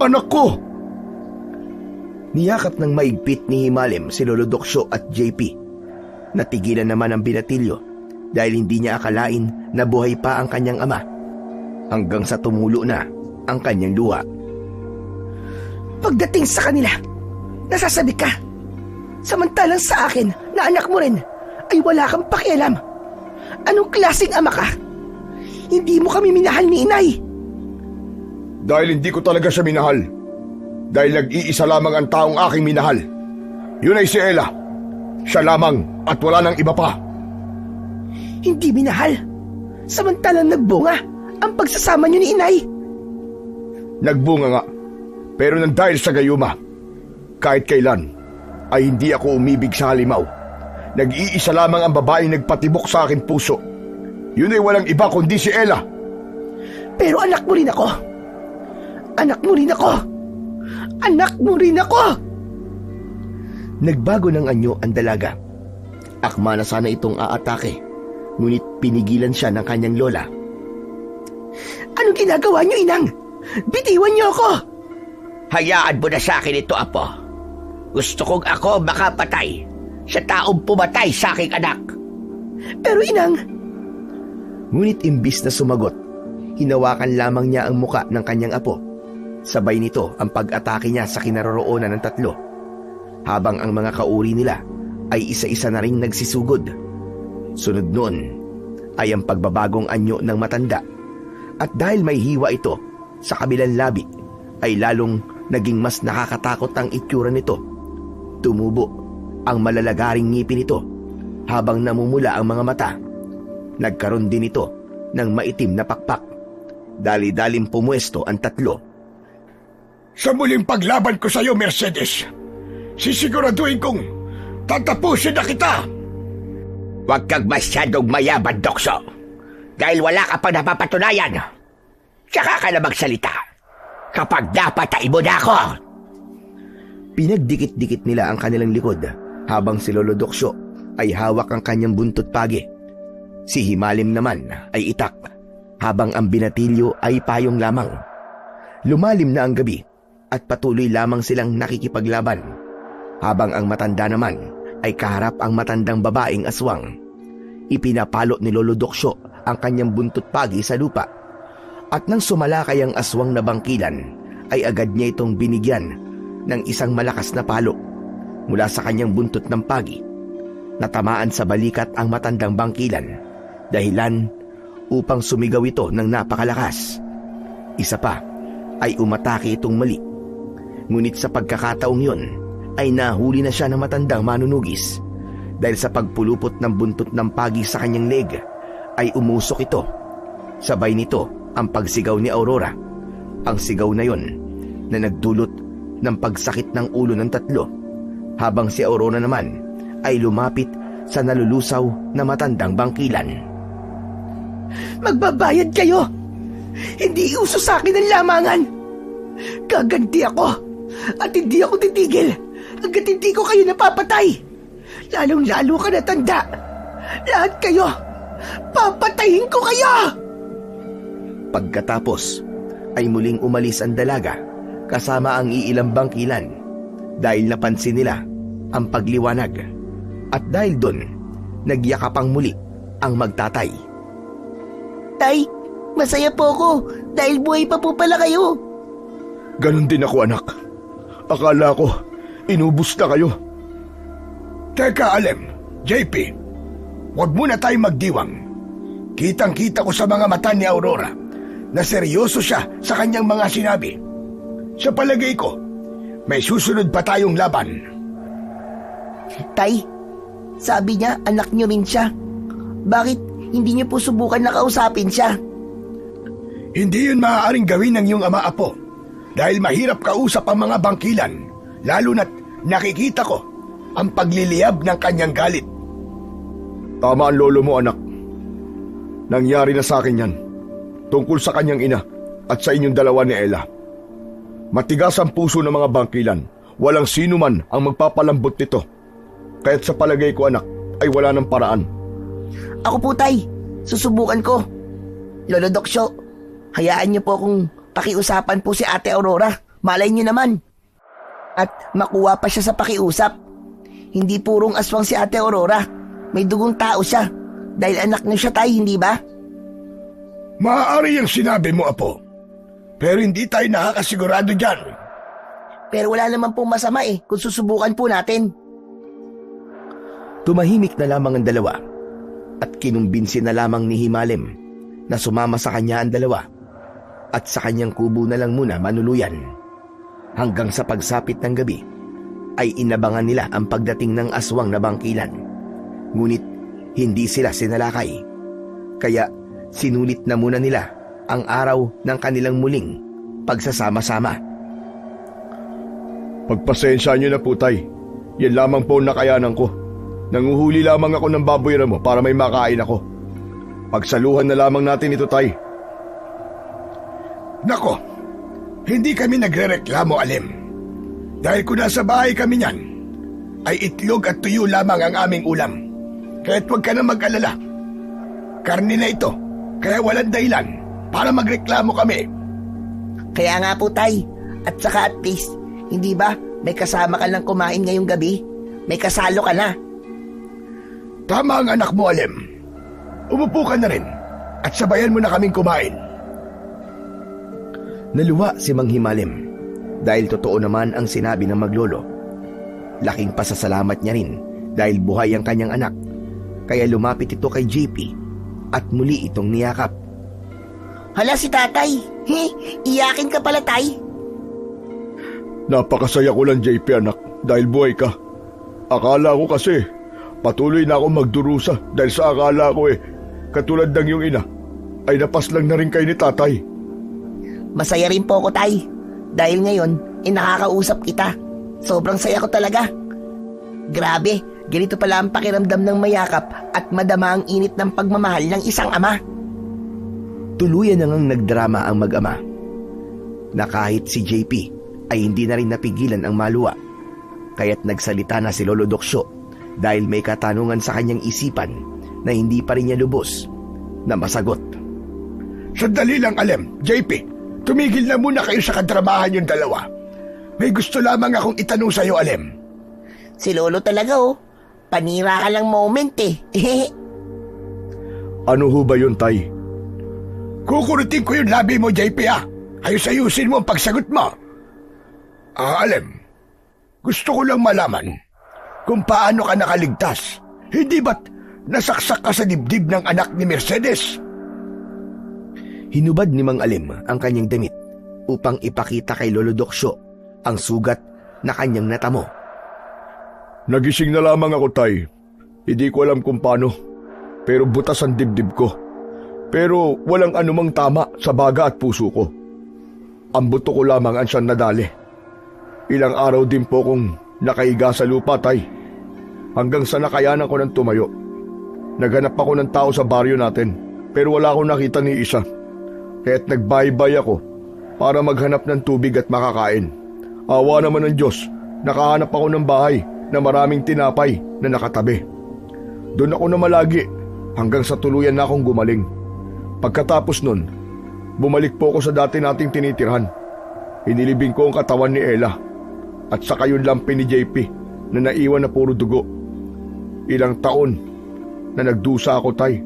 anak ko! Niyakap ng maigpit ni Himalem si Lolo Doksyo at JP. Natigilan naman ang binatilyo dahil hindi niya akalain na buhay pa ang kanyang ama. Hanggang sa tumulo na ang kanyang luha. Pagdating sa kanila, nasasabi ka. Samantalang sa akin na anak mo rin ay wala kang pakialam. Anong klaseng ama ka? Hindi mo kami minahal ni inay. Dahil hindi ko talaga siya minahal. Dahil nag-iisa lamang ang taong aking minahal. Yun ay si Ella. Siya lamang at wala nang iba pa. Hindi minahal. Samantalang nagbunga ang pagsasama niyo ni inay. Nagbunga nga. Pero nang dahil sa gayuma, kahit kailan, ay hindi ako umibig sa halimaw. Nag-iisa lamang ang babaeng nagpatibok sa aking puso. Yun ay walang iba kundi si Ella. Pero anak mo rin ako. Anak mo rin ako. Anak mo rin ako. Nagbago ng anyo ang dalaga. Akma na sana itong aatake, ngunit pinigilan siya ng kanyang lola. Anong ginagawa niyo, inang? Bitiwan niyo ako. Hayaan mo na sa akin ito, apo. Gusto kong ako makapatay sa taong pumatay sa aking anak. Pero inang... Ngunit imbis na sumagot, hinawakan lamang niya ang muka ng kanyang apo. Sabay nito ang pag-atake niya sa kinaroroonan ng tatlo. Habang ang mga kauri nila ay isa-isa na ring nagsisugod. Sunod noon ay ang pagbabagong anyo ng matanda. At dahil may hiwa ito sa kabilang labi, ay lalong naging mas nakakatakot ang itsura nito. Tumubo ang malalagaring ngipin nito habang namumula ang mga mata. Nagkaroon din ito ng maitim na pakpak. Dali-daling pumuesto ang tatlo. Sa muling paglaban ko sa iyo, Mercedes, sisiguraduhin kong tatapusin na kita. Huwag kang masyadong mayaman, Doksyo. Dahil wala ka pang napapatunayan. Tsaka ka na magsalita kapag napatay mo na ako. Pinagdikit-dikit nila ang kanilang likod habang si Lolo Doksyo ay hawak ang kanyang buntot pagi. Si Himalem naman ay itak habang ang binatilyo ay payong lamang. Lumalim na ang gabi at patuloy lamang silang nakikipaglaban habang ang matanda naman ay kaharap ang matandang babaeng aswang. Ipinapalo ni Lolo Doksyo ang kanyang buntot pagi sa lupa at nang sumalakay ang aswang na bangkilan ay agad niya itong binigyan ng isang malakas na palo mula sa kanyang buntot ng pagi. Natamaan sa balikat ang matandang bangkilan, dahilan upang sumigaw ito ng napakalakas. Isa pa ay umatake itong mali. Ngunit sa pagkakataong yun ay nahuli na siya ng matandang manunugis. Dahil sa pagpulupot ng buntot ng pagi sa kanyang leg ay umusok ito. Sabay nito ang pagsigaw ni Aurora. Ang sigaw na yon na nagdulot ng pagsakit ng ulo ng tatlo, habang si Aurora naman ay lumapit sa nalulusaw na matandang bangkilan. Magbabayad kayo! Hindi uso sa akin ang lamangan! Gaganti ako! At hindi ako titigil hanggat hindi ko kayo napapatay! Lalong-lalo ka na tanda! Lahat kayo! Papatayin ko kayo! Pagkatapos ay muling umalis ang dalaga kasama ang iilang bangkilan dahil napansin nila ang pagliwanag. At dahil doon, nagyakapang muli ang magtatay. Tay, masaya po ako dahil buhay pa po pala kayo. Ganon din ako, anak. Akala ko, inubos na kayo. Teka, Alem, JP, huwag muna tayong magdiwang. Kitang-kita ko sa mga mata ni Aurora na seryoso siya sa kanyang mga sinabi. Sa palagay ko, may susunod pa tayong laban. Tay, sabi niya anak niyo rin siya. Bakit hindi niyo po subukan na kausapin siya? Hindi yun maaaring gawin ng iyong ama-apo dahil mahirap kausap ang mga bangkilan, lalo na't nakikita ko ang pagliliyab ng kanyang galit. Tama ang lolo mo, anak. Nangyari na sa akin yan, tungkol sa kanyang ina at sa inyong dalawa ni Ella. Matigas ang puso ng mga bangkilan, walang sino man ang magpapalambot nito. Kaya't sa palagay ko, anak, ay wala ng paraan. Ako po, Tay, susubukan ko. Lolo Doksyo, hayaan niyo po kung pakiusapan po si Ate Aurora. Malay niyo naman. At makuha pa siya sa pakiusap. Hindi purong aswang si Ate Aurora. May dugong tao siya. Dahil anak niyo siya, Tay, hindi ba? Maaari yung sinabi mo, Apo. Pero hindi tayo nakakasigurado dyan. Pero wala naman pong masama kung susubukan po natin. Tumahimik na lamang ang dalawa at kinumbinsi na lamang ni Himalem na sumama sa kanya ang dalawa at sa kanyang kubo na lang muna manuluyan. Hanggang sa pagsapit ng gabi ay inabangan nila ang pagdating ng aswang na bangkilan. Ngunit hindi sila sinalakay. Kaya sinulit na muna nila ang araw ng kanilang muling pagsasama-sama. Pagpasensya niyo na po, Tay. Yan lamang po nakayanan ko. Nanguhuli lamang ako ng baboy mo para may makain ako. Pagsaluhan na lamang natin ito, Tay. Nako, hindi kami nagrereklamo, Alem. Dahil kung nasa bahay kami niyan, ay itlog at tuyo lamang ang aming ulam. Kaya't huwag ka na mag-alala. Karne na ito, kaya walang dahilan para magreklamo kami. Kaya nga po, Tay. At saka at least, hindi ba may kasama ka lang kumain ngayong gabi? May kasalo ka na. Tama ang anak mo, Alem. Umupo ka na rin at sabayan mo na kaming kumain. Naluwa si Mang Himalem dahil totoo naman ang sinabi ng maglolo. Laking pasasalamat niya rin dahil buhay ang kanyang anak. Kaya lumapit ito kay JP at muli itong niyakap. Hala si tatay. Iyakin ka pala, Tay. Napakasaya ko lang, JP, anak, dahil buhay ka. Akala ko kasi patuloy na akong magdurusa dahil sa akala ko katulad ng iyong ina ay napaslang na rin kayo ni tatay. Masaya rin po ako, Tay. Dahil ngayon, nakakausap kita. Sobrang saya ko talaga. Grabe, ganito pala ang pakiramdam ng mayakap at madama ang init ng pagmamahal ng isang ama. Tuluyan na ngang nagdrama ang mag-ama na kahit si JP ay hindi na rin napigilan ang maluwa. Kaya't nagsalita na si Lolo Doksyo dahil may katanungan sa kanyang isipan na hindi pa rin niya lubos na masagot. Sandali lang, Alem. JP, tumigil na muna kayo sa kadramahan yung dalawa. May gusto lamang akong itanong sa'yo, Alem. Si Lolo talaga panira ka lang moment Ano ho ba yun, Tay? Kukurutin ko yung labi mo, JP, Ayos-ayusin mo ang pagsagot mo. Alem, Gusto ko lang malaman kung paano ka nakaligtas. Hindi ba't nasaksak ka sa dibdib ng anak ni Mercedes? Hinubad ni Mang Alim ang kanyang damit upang ipakita kay Lolo Doksyo ang sugat na kanyang natamo. Nagising na lamang ako, Tay. Hindi ko alam kung paano, pero butas ang dibdib ko. Pero walang anumang tama sa baga at puso ko. Ang buto ko lamang ang siyang nadali. Ilang araw din po kong nakaiga sa lupa, Tay. Hanggang sa nakayanan ko ng tumayo. Naghanap ako ng tao sa baryo natin, pero wala akong nakita ni isa. Kaya't nagbaybay ako para maghanap ng tubig at makakain. Awa naman ng Diyos, nakahanap ako ng bahay na maraming tinapay na nakatabi. Doon ako namalagi hanggang sa tuluyan na akong gumaling. Pagkatapos nun, bumalik po ako sa dati nating tinitirhan. Inilibing ko ang katawan ni Ella at saka yung lampi ni JP na naiwan na puro dugo. Ilang taon na nagdusa ako, Tay.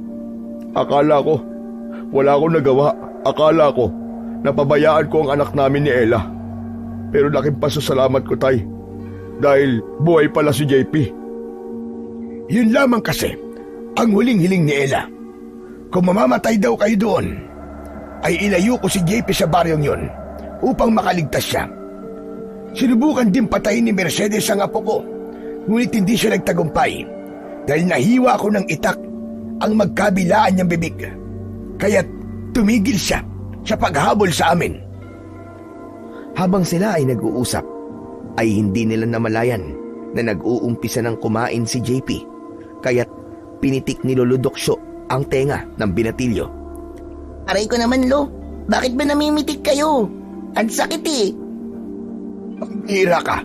Akala ko, wala akong nagawa. Akala ko, napabayaan ko ang anak namin ni Ella. Pero laking pasasalamat ko, Tay. Dahil buhay pala si JP. Yun lamang kasi ang huling hiling ni Ella. Kung mamamatay daw kayo doon, ay ilayo ko si JP sa baryong yun upang makaligtas siya. Sinubukan din patayin ni Mercedes ang apo ko, ngunit hindi siya nagtagumpay dahil nahiwa ko ng itak ang magkabilaan niyang bibig. Kaya't tumigil siya sa paghabol sa amin. Habang sila ay nag-uusap, ay hindi nila namalayan na nag-uumpisa ng kumain si JP, kaya't pinitik ni Lolo Doksyo ang tenga ng binatilyo. Aray ko naman, Lo. Bakit ba namimitik kayo? Ang sakit eh. Hira ka.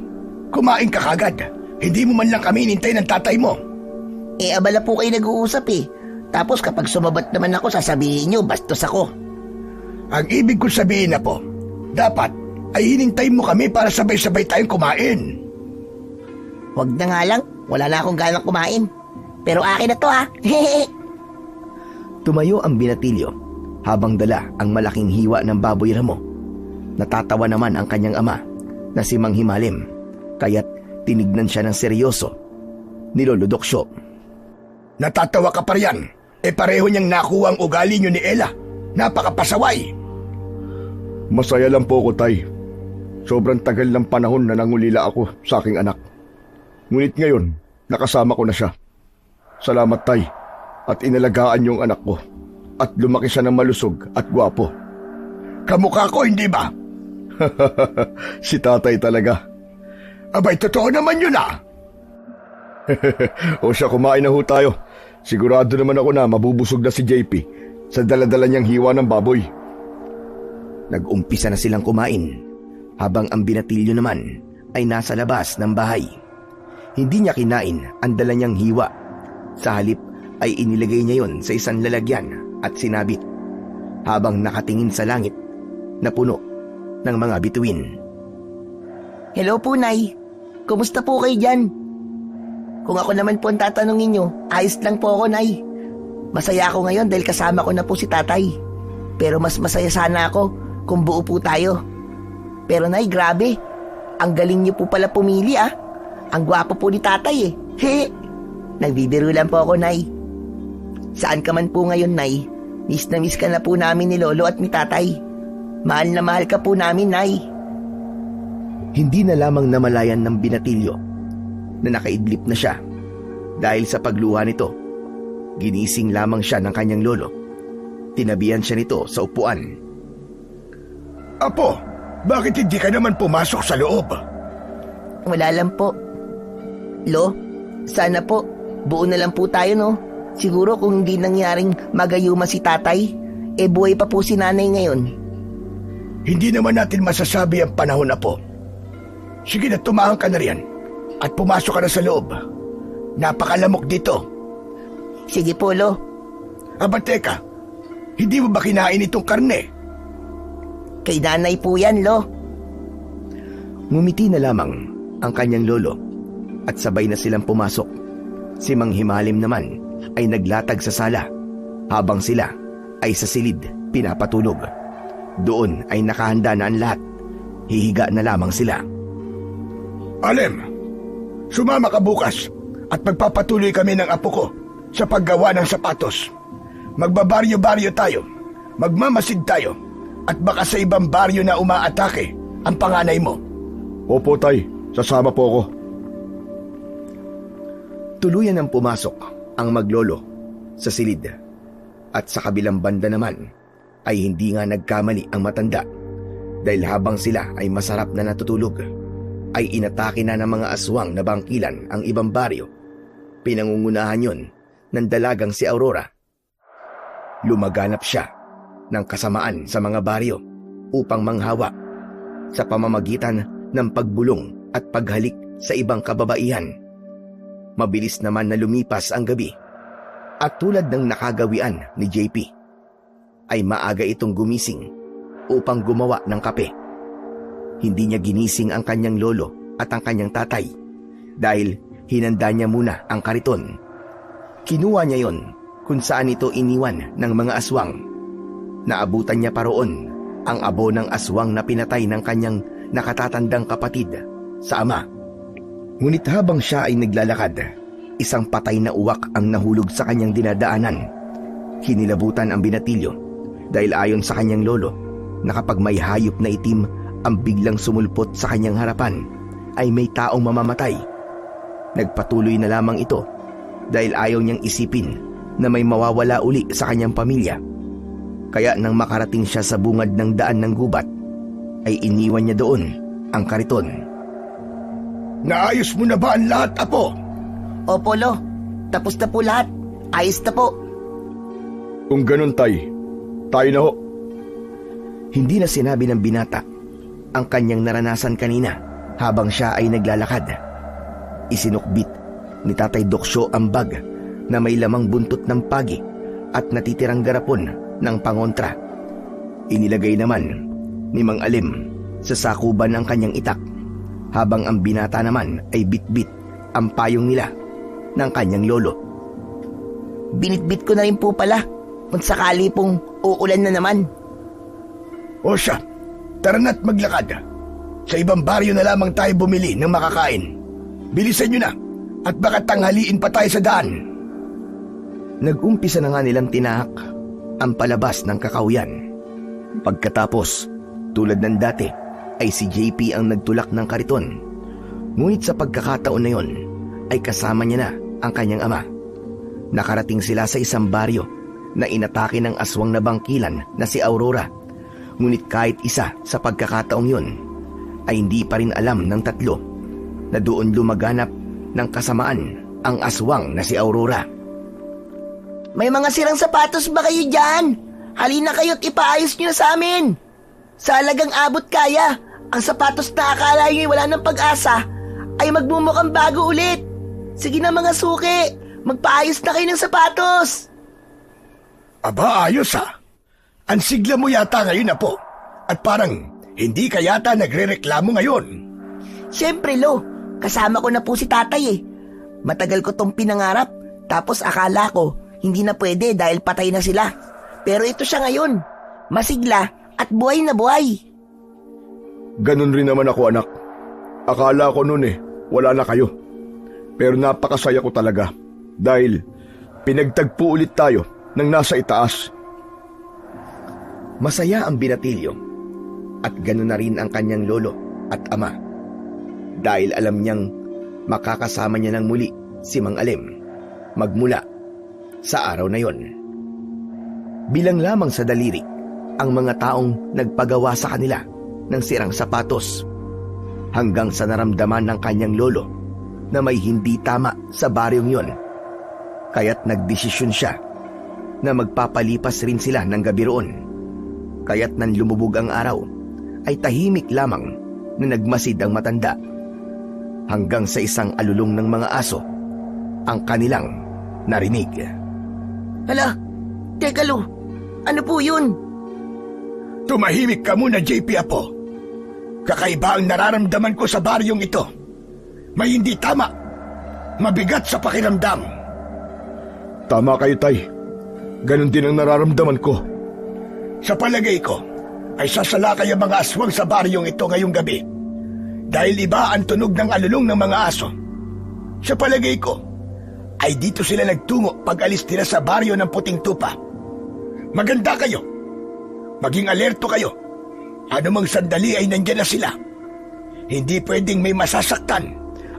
Kumain ka kagad. Hindi mo man lang kami inintay ng tatay mo. Eh, abala po kayo nag-uusap eh. Tapos kapag sumabat naman ako, sasabihin nyo, bastos ako. Ang ibig ko sabihin na po, dapat ay hinintay mo kami para sabay-sabay tayong kumain. Huwag na nga lang. Wala na akong ganang kumain. Pero akin na to ha. Tumayo ang binatilyo habang dala ang malaking hiwa ng baboy ramo. Natatawa naman ang kanyang ama na si Mang Himalim, kaya't tinignan siya ng seryoso ni Lolo Doksyo. Natatawa ka pa riyan. Pareho niyang nakuha ang ugali niyo ni Ella. Napakapasaway. Masaya lang po ako, Tay. Sobrang tagal ng panahon na nangulila ako sa aking anak. Ngunit ngayon, nakasama ko na siya. Salamat, Tay. At inalagaan yung anak ko. At lumaki siya ng malusog at gwapo. Kamukha ko, hindi ba? Si tatay talaga. Abay, totoo naman yun ah. O siya, kumain na ho tayo. Sigurado naman ako na mabubusog na si JP sa daladala niyang hiwa ng baboy. Nag-umpisa na silang kumain, habang ang binatilyo naman ay nasa labas ng bahay. Hindi niya kinain ang dala niyang hiwa. Sa halip ay inilagay niya yon sa isang lalagyan at sinabit, habang nakatingin sa langit na puno ng mga bituin. Hello po, Nay. Kumusta po kayo dyan? Kung ako naman po ang tatanungin nyo, ayos lang po ako, Nay. Masaya ako ngayon dahil kasama ko na po si Tatay. Pero mas masaya sana ako kung buo po tayo. Pero Nay, grabe. Ang galing nyo po pala pumili ah. Ang gwapo po ni Tatay eh. He! Nagbibiro lang po ako, Nay. Saan ka man po ngayon, Nay? Miss na miss ka na po namin ni Lolo at ni Tatay. Mahal na mahal ka po namin, Nay. Hindi na lamang namalayan ng binatilyo na nakaidlip na siya dahil sa pagluha nito. Ginising lamang siya ng kanyang lolo. Tinabihan siya nito sa upuan. Apo, bakit hindi ka naman pumasok sa loob? Wala lang po. Lo, sana po, buo na lang po tayo, no? Siguro kung hindi nangyaring magayuma si Tatay, buhay pa po si Nanay ngayon. Hindi naman natin masasabi ang panahon na po. Sige na, tumahang ka na riyan at pumasok ka na sa loob. Napakalamok dito. Sige po, Lo. Aba teka, hindi mo ba kinain itong karne? Kay Nanay po yan, Lo. Ngumiti na lamang ang kanyang lolo at sabay na silang pumasok. Si Mang Himalim naman ay naglatag sa sala habang sila ay sa silid pinapatulog. Doon ay nakahanda na ang lahat. Hihiga na lamang sila. Alem, sumama ka bukas at magpapatuloy kami ng apo ko sa paggawa ng sapatos. Magbabaryo-baryo tayo, magmamasid tayo, at baka sa ibang baryo na umaatake ang panganay mo. Opo, Tay. Sasama po ako. Tuluyan ang pumasok ang maglolo sa silid. At sa kabilang banda naman ay hindi nga nagkamali ang matanda dahil habang sila ay masarap na natutulog ay inatake na ng mga aswang na bangkilan ang ibang baryo. Pinangungunahan yon ng dalagang si Aurora. Lumaganap siya ng kasamaan sa mga baryo upang manghawa sa pamamagitan ng pagbulong at paghalik sa ibang kababaihan. Mabilis naman na lumipas ang gabi at tulad ng nakagawian ni JP ay maaga itong gumising upang gumawa ng kape. Hindi niya ginising ang kanyang lolo at ang kanyang tatay dahil hinanda niya muna ang kariton. Kinuha niya yon kung saan ito iniwan ng mga aswang. Naabutan niya pa roon ang abo ng aswang na pinatay ng kanyang nakatatandang kapatid sa ama. Ngunit habang siya ay naglalakad, isang patay na uwak ang nahulog sa kanyang dinadaanan. Hinilabutan ang binatilyo dahil ayon sa kanyang lolo na kapag may hayop na itim ang biglang sumulpot sa kanyang harapan ay may taong mamamatay. Nagpatuloy na lamang ito dahil ayaw niyang isipin na may mawawala uli sa kanyang pamilya. Kaya nang makarating siya sa bungad ng daan ng gubat, ay iniwan niya doon ang kariton. Naayos mo na ba ang lahat, apo? Opo, Lo. Tapos na po lahat. Ayos na po. Kung ganun, Tay, tayo na ho. Hindi na sinabi ng binata ang kanyang naranasan kanina habang siya ay naglalakad. Isinukbit ni Tatay Doksyo ang bag na may lamang buntot ng pagi at natitirang garapon ng pangontra. Inilagay naman ni Mang Alim sa sakuban ang kanyang itak habang ang binata naman ay bitbit ang payong nila ng kanyang lolo. Binitbit ko na rin po pala kung sakali pong uulan na naman. O siya, tara na't maglakad. Sa ibang baryo na lamang tayo bumili ng makakain. Bilisan nyo na at baka tanghaliin pa tayo sa daan. Nag-umpisa na nga nilang tinahak ang palabas ng kakauyan. Pagkatapos, tulad ng dati, ay si JP ang nagtulak ng kariton. Ngunit sa pagkakataon na yon, ay kasama niya na ang kanyang ama. Nakarating sila sa isang baryo na inatake ng aswang na bangkilan na si Aurora. Ngunit kahit isa sa pagkakataong yon, ay hindi pa rin alam ng tatlo na doon lumaganap ng kasamaan ang aswang na si Aurora. May mga sirang sapatos ba kayo dyan? Halina kayo't ipaayos nyo na sa amin. Sa halagang abot kaya, ang sapatos na akala nyo'y wala ng pag-asa ay magmumukhang bago ulit. Sige na mga suki, magpaayos na kayo ng sapatos. Aba, ayos ha. Ang sigla mo yata ngayon, apo. At parang hindi ka yata nagre-reklamo ngayon. Siyempre, Lo, kasama ko na po si tatay eh. Matagal ko tong pinangarap, tapos akala ko hindi na pwede dahil patay na sila. Pero ito siya ngayon, masigla at buhay na buhay. Ganun rin naman ako, anak. Akala ko noon wala na kayo. Pero napakasaya ko talaga dahil pinagtagpo ulit tayo ng nasa itaas. Masaya ang binatilyo at ganoon na rin ang kanyang lolo at ama dahil alam niyang makakasama niya ng muli si Mang Alim magmula sa araw na yon. Bilang lamang sa daliri ang mga taong nagpagawa sa kanila ng sirang sapatos hanggang sa naramdaman ng kanyang lolo na may hindi tama sa baryong yon. Kaya't nagdesisyon siya na magpapalipas rin sila ng gabi roon. Kaya't nang lumubog ang araw ay tahimik lamang na nagmasid ang matanda hanggang sa isang alulong ng mga aso ang kanilang narinig. Hala, teka Lo, ano po yun? Tumahimik ka muna, JP, apo. Kakaiba ang nararamdaman ko sa baryong ito. May hindi tama. Mabigat sa pakiramdam. Tama kayo, Tay. Ganon din ang nararamdaman ko. Sa palagay ko, ay sasalakay ang mga aswang sa baryong ito ngayong gabi. Dahil iba ang tunog ng alulong ng mga aso. Sa palagay ko, ay dito sila nagtungo pag alis nila sa baryo ng Puting Tupa. Maganda kayo. Maging alerto kayo. Anumang sandali ay nandyan na sila. Hindi pwedeng may masasaktan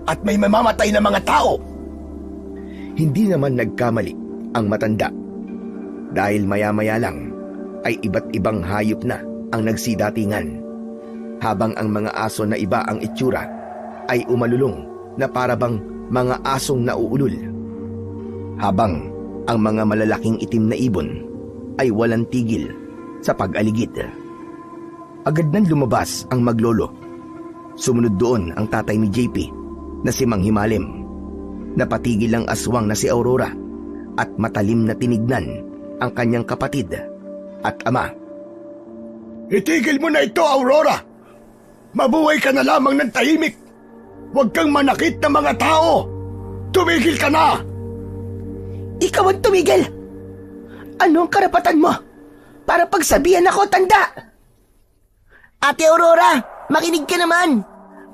at may mamamatay na mga tao. Hindi naman nagkamali ang matanda. Dahil maya-maya lang ay iba't ibang hayop na ang nagsidatingan. Habang ang mga aso na iba ang itsura ay umalulong na parabang mga asong nauulol. Habang ang mga malalaking itim na ibon ay walang tigil sa pag-aligid. Agad nang lumabas ang maglolo. Sumunod doon ang tatay ni JP na si Mang Himalim. Napatigil ang aswang na si Aurora at matalim na tinignan ang kanyang kapatid at ama. Itigil mo na ito, Aurora! Mabuhay ka na lamang ng tahimik! Huwag kang manakit ng mga tao! Tumigil ka na! Ikaw ang tumigil! Anong karapatan mo para pagsabihan ako, tanda? Ate Aurora, makinig ka naman.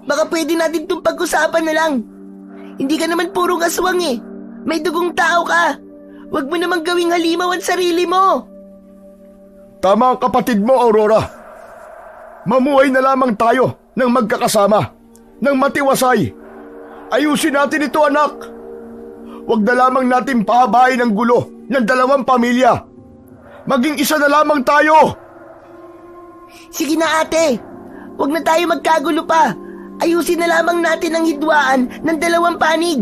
Baka pwede natin itong pag-usapan na lang. Hindi ka naman purong aswang eh. May dugong tao ka. Huwag mo namang gawing halimaw ang sarili mo. Tama ang kapatid mo, Aurora. Mamuhay na lamang tayo ng magkakasama, ng matiwasay. Ayusin natin ito, anak. Huwag na lamang natin pahabain ang gulo ng dalawang pamilya. Maging isa na lamang tayo. Sige na ate. Huwag na tayo magkagulo pa. Ayusin na lamang natin ang hidwaan ng dalawang panig.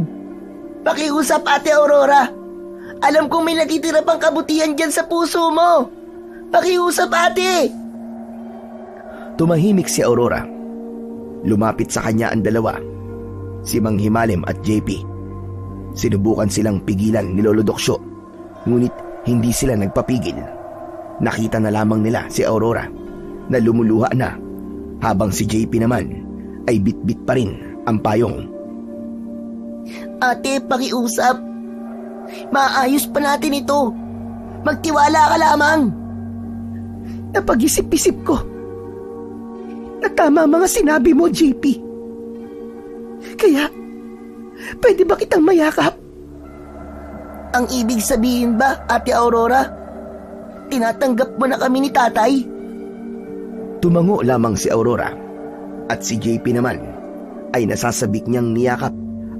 Pakiusap, Ate Aurora. Alam kong may natitira pang kabutihan dyan sa puso mo. Pakiusap, ate. Tumahimik si Aurora. Lumapit sa kanya ang dalawa, si Mang Himalim at JP. Sinubukan silang pigilan ni Lolo Doksyo, ngunit hindi sila nagpapigil. Nakita na lamang nila si Aurora na lumuluha na, habang si JP naman ay bitbit pa rin ang payong. Ate, pakiusap. Maayos pa natin ito. Magtiwala ka lamang. Napag-isip-isip ko na tama mga sinabi mo, JP. Kaya, pwede ba kitang mayakap? Ang ibig sabihin ba, Ate Aurora, tinatanggap mo na kami ni tatay? Tumango lamang si Aurora at si JP naman ay nasasabik niyang niyakap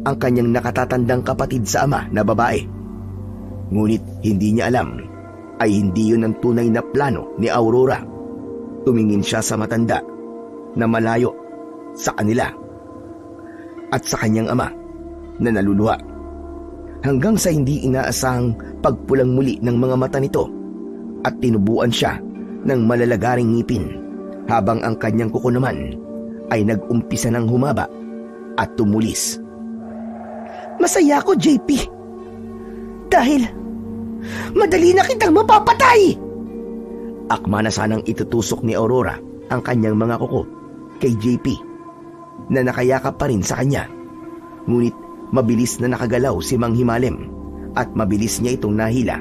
ang kanyang nakatatandang kapatid sa ama na babae. Ngunit hindi niya alam ay hindi yun ang tunay na plano ni Aurora. Tumingin siya sa matanda na malayo sa kanila at sa kanyang ama na naluluha, hanggang sa hindi inaasahang pagpulang muli ng mga mata nito at tinubuan siya ng malalagaring ngipin, habang ang kanyang kuko naman ay nag-umpisa ng humaba at tumulis. Masaya ako, JP. Dahil madali na kitang mapapatay! Akma na sanang itutusok ni Aurora ang kanyang mga kuko kay JP na nakayakap pa rin sa kanya. Ngunit mabilis na nakagalaw si Mang Himalim at mabilis niya itong nahila.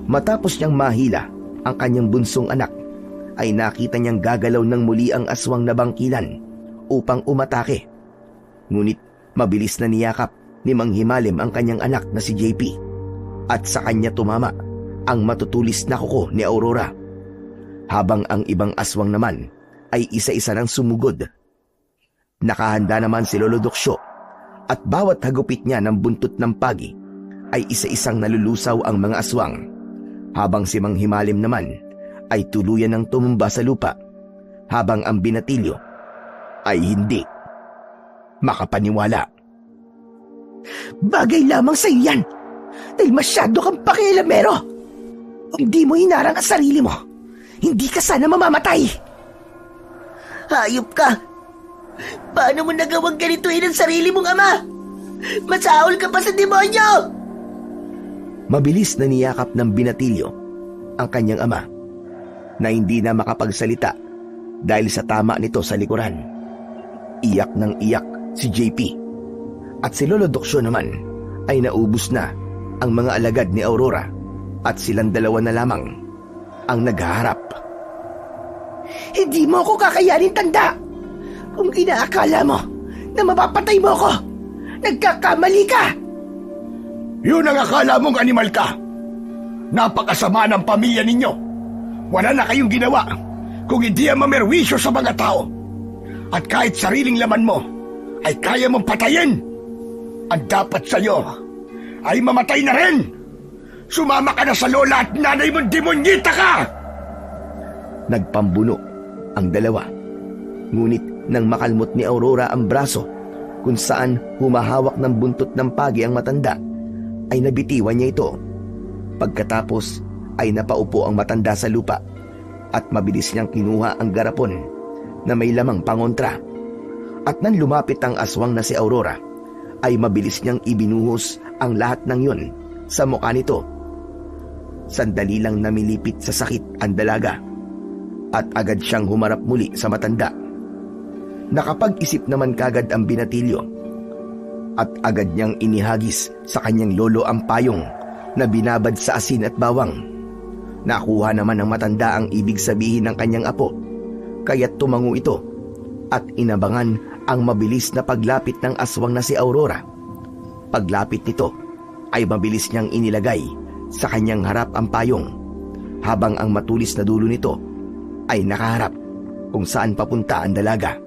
Matapos niyang mahila ang kanyang bunsong anak, ay nakita niyang gagalaw ng muli ang aswang na bangkilan upang umatake. Ngunit mabilis na niyakap ni Mang Himalim ang kanyang anak na si JP at sa kanya tumama ang matutulis na kuko ni Aurora, habang ang ibang aswang naman ay isa-isa nang sumugod. Nakahanda naman si Lolo Doksyo at bawat hagupit niya ng buntot ng pagi ay isa-isang nalulusaw ang mga aswang, habang si Mang Himalim naman ay tuluyan ng tumumba sa lupa, habang ang binatilyo ay hindi makapaniwala. Bagay lamang sa iyan dahil masyado kang pakialamero. Kung di mo hinarang ang sarili mo, hindi ka sana mamamatay. Hayop ka! Paano mo nagawang ganituin ang sarili mong ama? Masaol ka pa sa demonyo! Mabilis na niyakap ng binatilyo ang kanyang ama, na hindi na makapagsalita dahil sa tama nito sa likuran. Iyak ng iyak si JP, at si Lolo Doksyo naman ay naubos na ang mga alagad ni Aurora, at silang dalawa na lamang ang naghaharap. Hindi mo ako kakayanin, tanda! Kung inaakala mo na mapapatay mo ako, nagkakamali ka! Yun ang akala mong animal ka. Napakasama ng pamilya ninyo. Wala na kayong ginawa kung hindi ang mamerwisyo sa mga tao. At kahit sariling laman mo ay kaya mong patayin. Ang dapat sa'yo ay mamatay na rin. Sumama ka na sa lola at nanay mong demonyita ka! Nagpambuno ang dalawa. Ngunit nang makalmot ni Aurora ang braso kung saan humahawak ng buntot ng pagi ang matanda, ay nabitiwan niya ito. Pagkatapos ay napaupo ang matanda sa lupa at mabilis niyang kinuha ang garapon na may lamang pangontra. At nang lumapit ang aswang na si Aurora, ay mabilis niyang ibinuhos ang lahat ng yun sa mukha nito. Sandali lang namilipit sa sakit ang dalaga at agad siyang humarap muli sa matanda. Nakapag-isip naman kagad ang binatilyo at agad niyang inihagis sa kanyang lolo ang payong na binabad sa asin at bawang. Nakuha naman ng matanda ang ibig sabihin ng kanyang apo, kaya't tumango ito at inabangan ang mabilis na paglapit ng aswang na si Aurora. Paglapit nito ay mabilis niyang inilagay sa kanyang harap ang payong, habang ang matulis na dulo nito ay nakaharap kung saan papunta ang dalaga.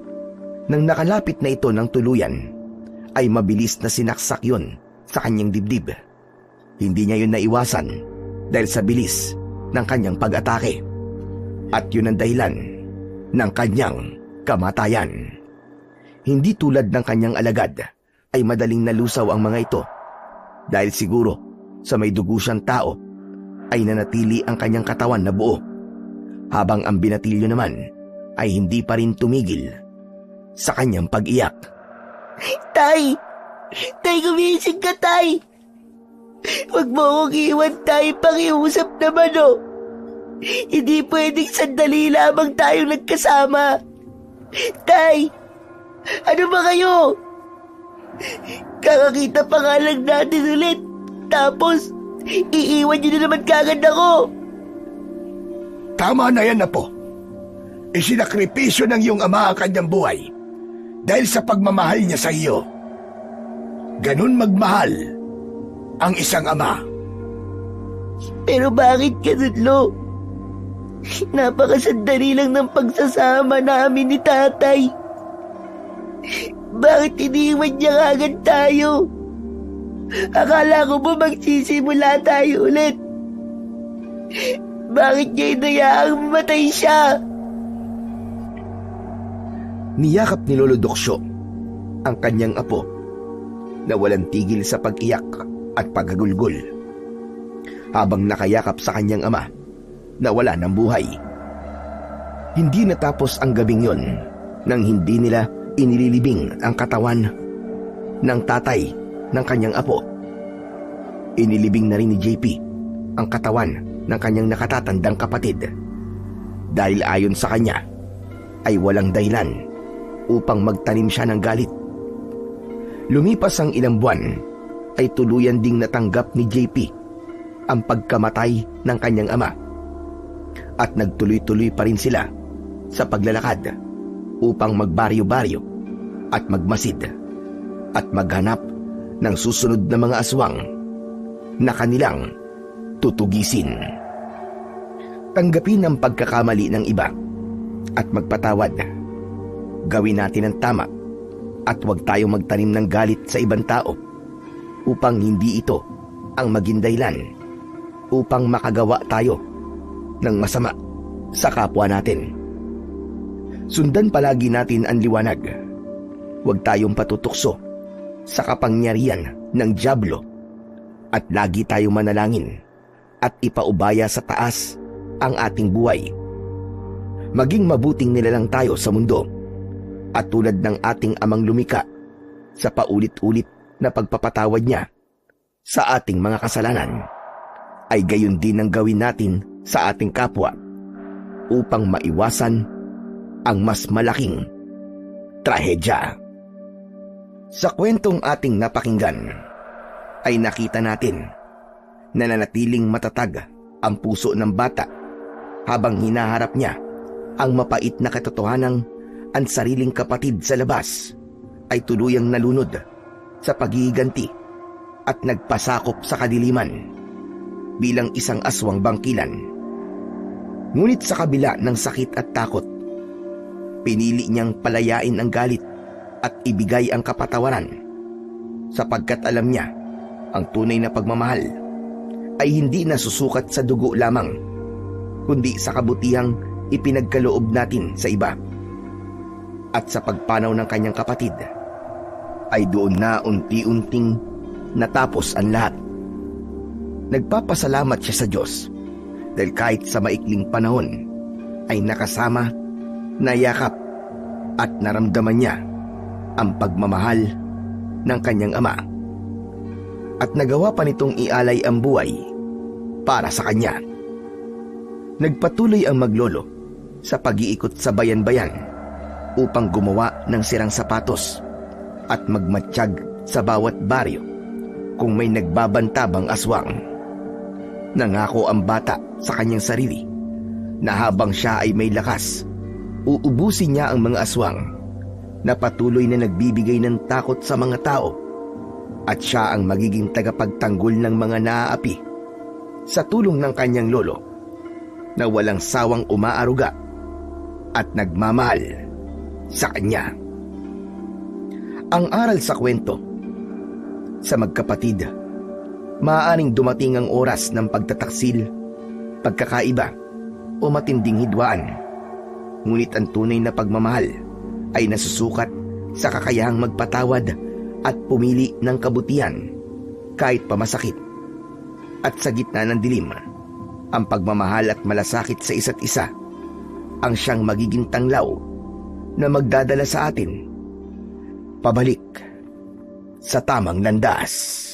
Nang nakalapit na ito ng tuluyan, ay mabilis na sinaksak yun sa kanyang dibdib. Hindi niya yun naiwasan dahil sa bilis ng kanyang pag-atake. At yun ang dahilan ng kanyang kamatayan. Hindi tulad ng kanyang alagad ay madaling nalusaw ang mga ito, dahil siguro sa may dugo siyang tao ay nanatili ang kanyang katawan na buo, habang ang binatilyo naman ay hindi pa rin tumigil sa kanyang pag-iyak. Tay! Tay, gumising ka, Tay! Huwag mo akong iwan, Tay. Pakiusap naman, oh. Hindi pwedeng sandali lamang tayong nagkasama. Tay! Ano ba kayo? Kakakita pa nga lang natin ulit. Tapos, iiwan niyo na naman kagad ako. Tama na yan, apo. Isinakripisyo ng iyong ama ang kanyang buhay dahil sa pagmamahal niya sa iyo. Ganun magmahal ang isang ama. Pero bakit ganun, Lo? Napakasandali lang ng pagsasama namin ni Tatay. Bakit iniwan niya kagad tayo? Akala ko ba magsisimula tayo ulit? Bakit niya inayaang mamatay siya? Niyakap ni Lolo Doksyo ang kanyang apo na walang tigil sa pag-iyak at paggagulgol, habang nakayakap sa kanyang ama na wala ng buhay. Hindi natapos ang gabing yon nang hindi nila inililibing ang katawan ng tatay ng kanyang apo. Inilibing na rin ni JP ang katawan ng kanyang nakatatandang kapatid, dahil ayon sa kanya ay walang dahilan upang magtanim siya ng galit. Lumipas ang ilang buwan ay tuluyan ding natanggap ni JP ang pagkamatay ng kanyang ama, at nagtuloy-tuloy pa rin sila sa paglalakad upang magbaryo-baryo at magmasid at maghanap ng susunod na mga aswang na kanilang tutugisin. Tanggapin ang pagkakamali ng iba at magpatawad. Gawin natin ang tama at huwag tayong magtanim ng galit sa ibang tao upang hindi ito ang maging dahilan upang makagawa tayo ng masama sa kapwa natin. Sundan palagi natin ang liwanag. Huwag tayong patutukso sa kapangyarihan ng dyablo, at lagi tayong manalangin at ipaubaya sa taas ang ating buhay. Maging mabuting nilalang tayo sa mundo, at tulad ng ating amang lumika sa paulit-ulit na pagpapatawad niya sa ating mga kasalanan, ay gayon din ang gawin natin sa ating kapwa upang maiwasan ang mas malaking trahedya. Sa kwentong ating napakinggan ay nakita natin na nanatiling matatag ang puso ng bata habang hinaharap niya ang mapait na katotohanang ang sariling kapatid sa labas ay tuluyang nalunod sa pagiganti at nagpasakop sa kadiliman bilang isang aswang bangkilan. Ngunit sa kabila ng sakit at takot, pinili niyang palayain ang galit at ibigay ang kapatawaran sapagkat alam niya ang tunay na pagmamahal ay hindi nasusukat sa dugo lamang kundi sa kabutihang ipinagkaloob natin sa iba. At sa pagpanaw ng kanyang kapatid ay doon na unti-unting natapos ang lahat. Nagpapasalamat siya sa Diyos dahil kahit sa maikling panahon ay nakasama, nayakap at naramdaman niya ang pagmamahal ng kanyang ama. At nagawa pa nitong ialay ang buhay para sa kanya. Nagpatuloy ang maglolo sa pag-iikot sa bayan-bayan upang gumawa ng sirang sapatos at magmatsyag sa bawat baryo kung may nagbabantabang aswang. Nangako ang bata sa kanyang sarili na habang siya ay may lakas, uubusin niya ang mga aswang na patuloy na nagbibigay ng takot sa mga tao at siya ang magiging tagapagtanggol ng mga naaapi sa tulong ng kanyang lolo na walang sawang umaaruga at nagmamahal sa kanya. Ang aral sa kwento, sa magkapatid, maaaring dumating ang oras ng pagtataksil, pagkakaiba o matinding hidwaan. Ngunit ang tunay na pagmamahal ay nasusukat sa kakayahang magpatawad at pumili ng kabutihan kahit pa masakit. At sa gitna ng dilim, ang pagmamahal at malasakit sa isa't isa ang siyang magiging tanglaw na magdadala sa atin pabalik sa tamang landas.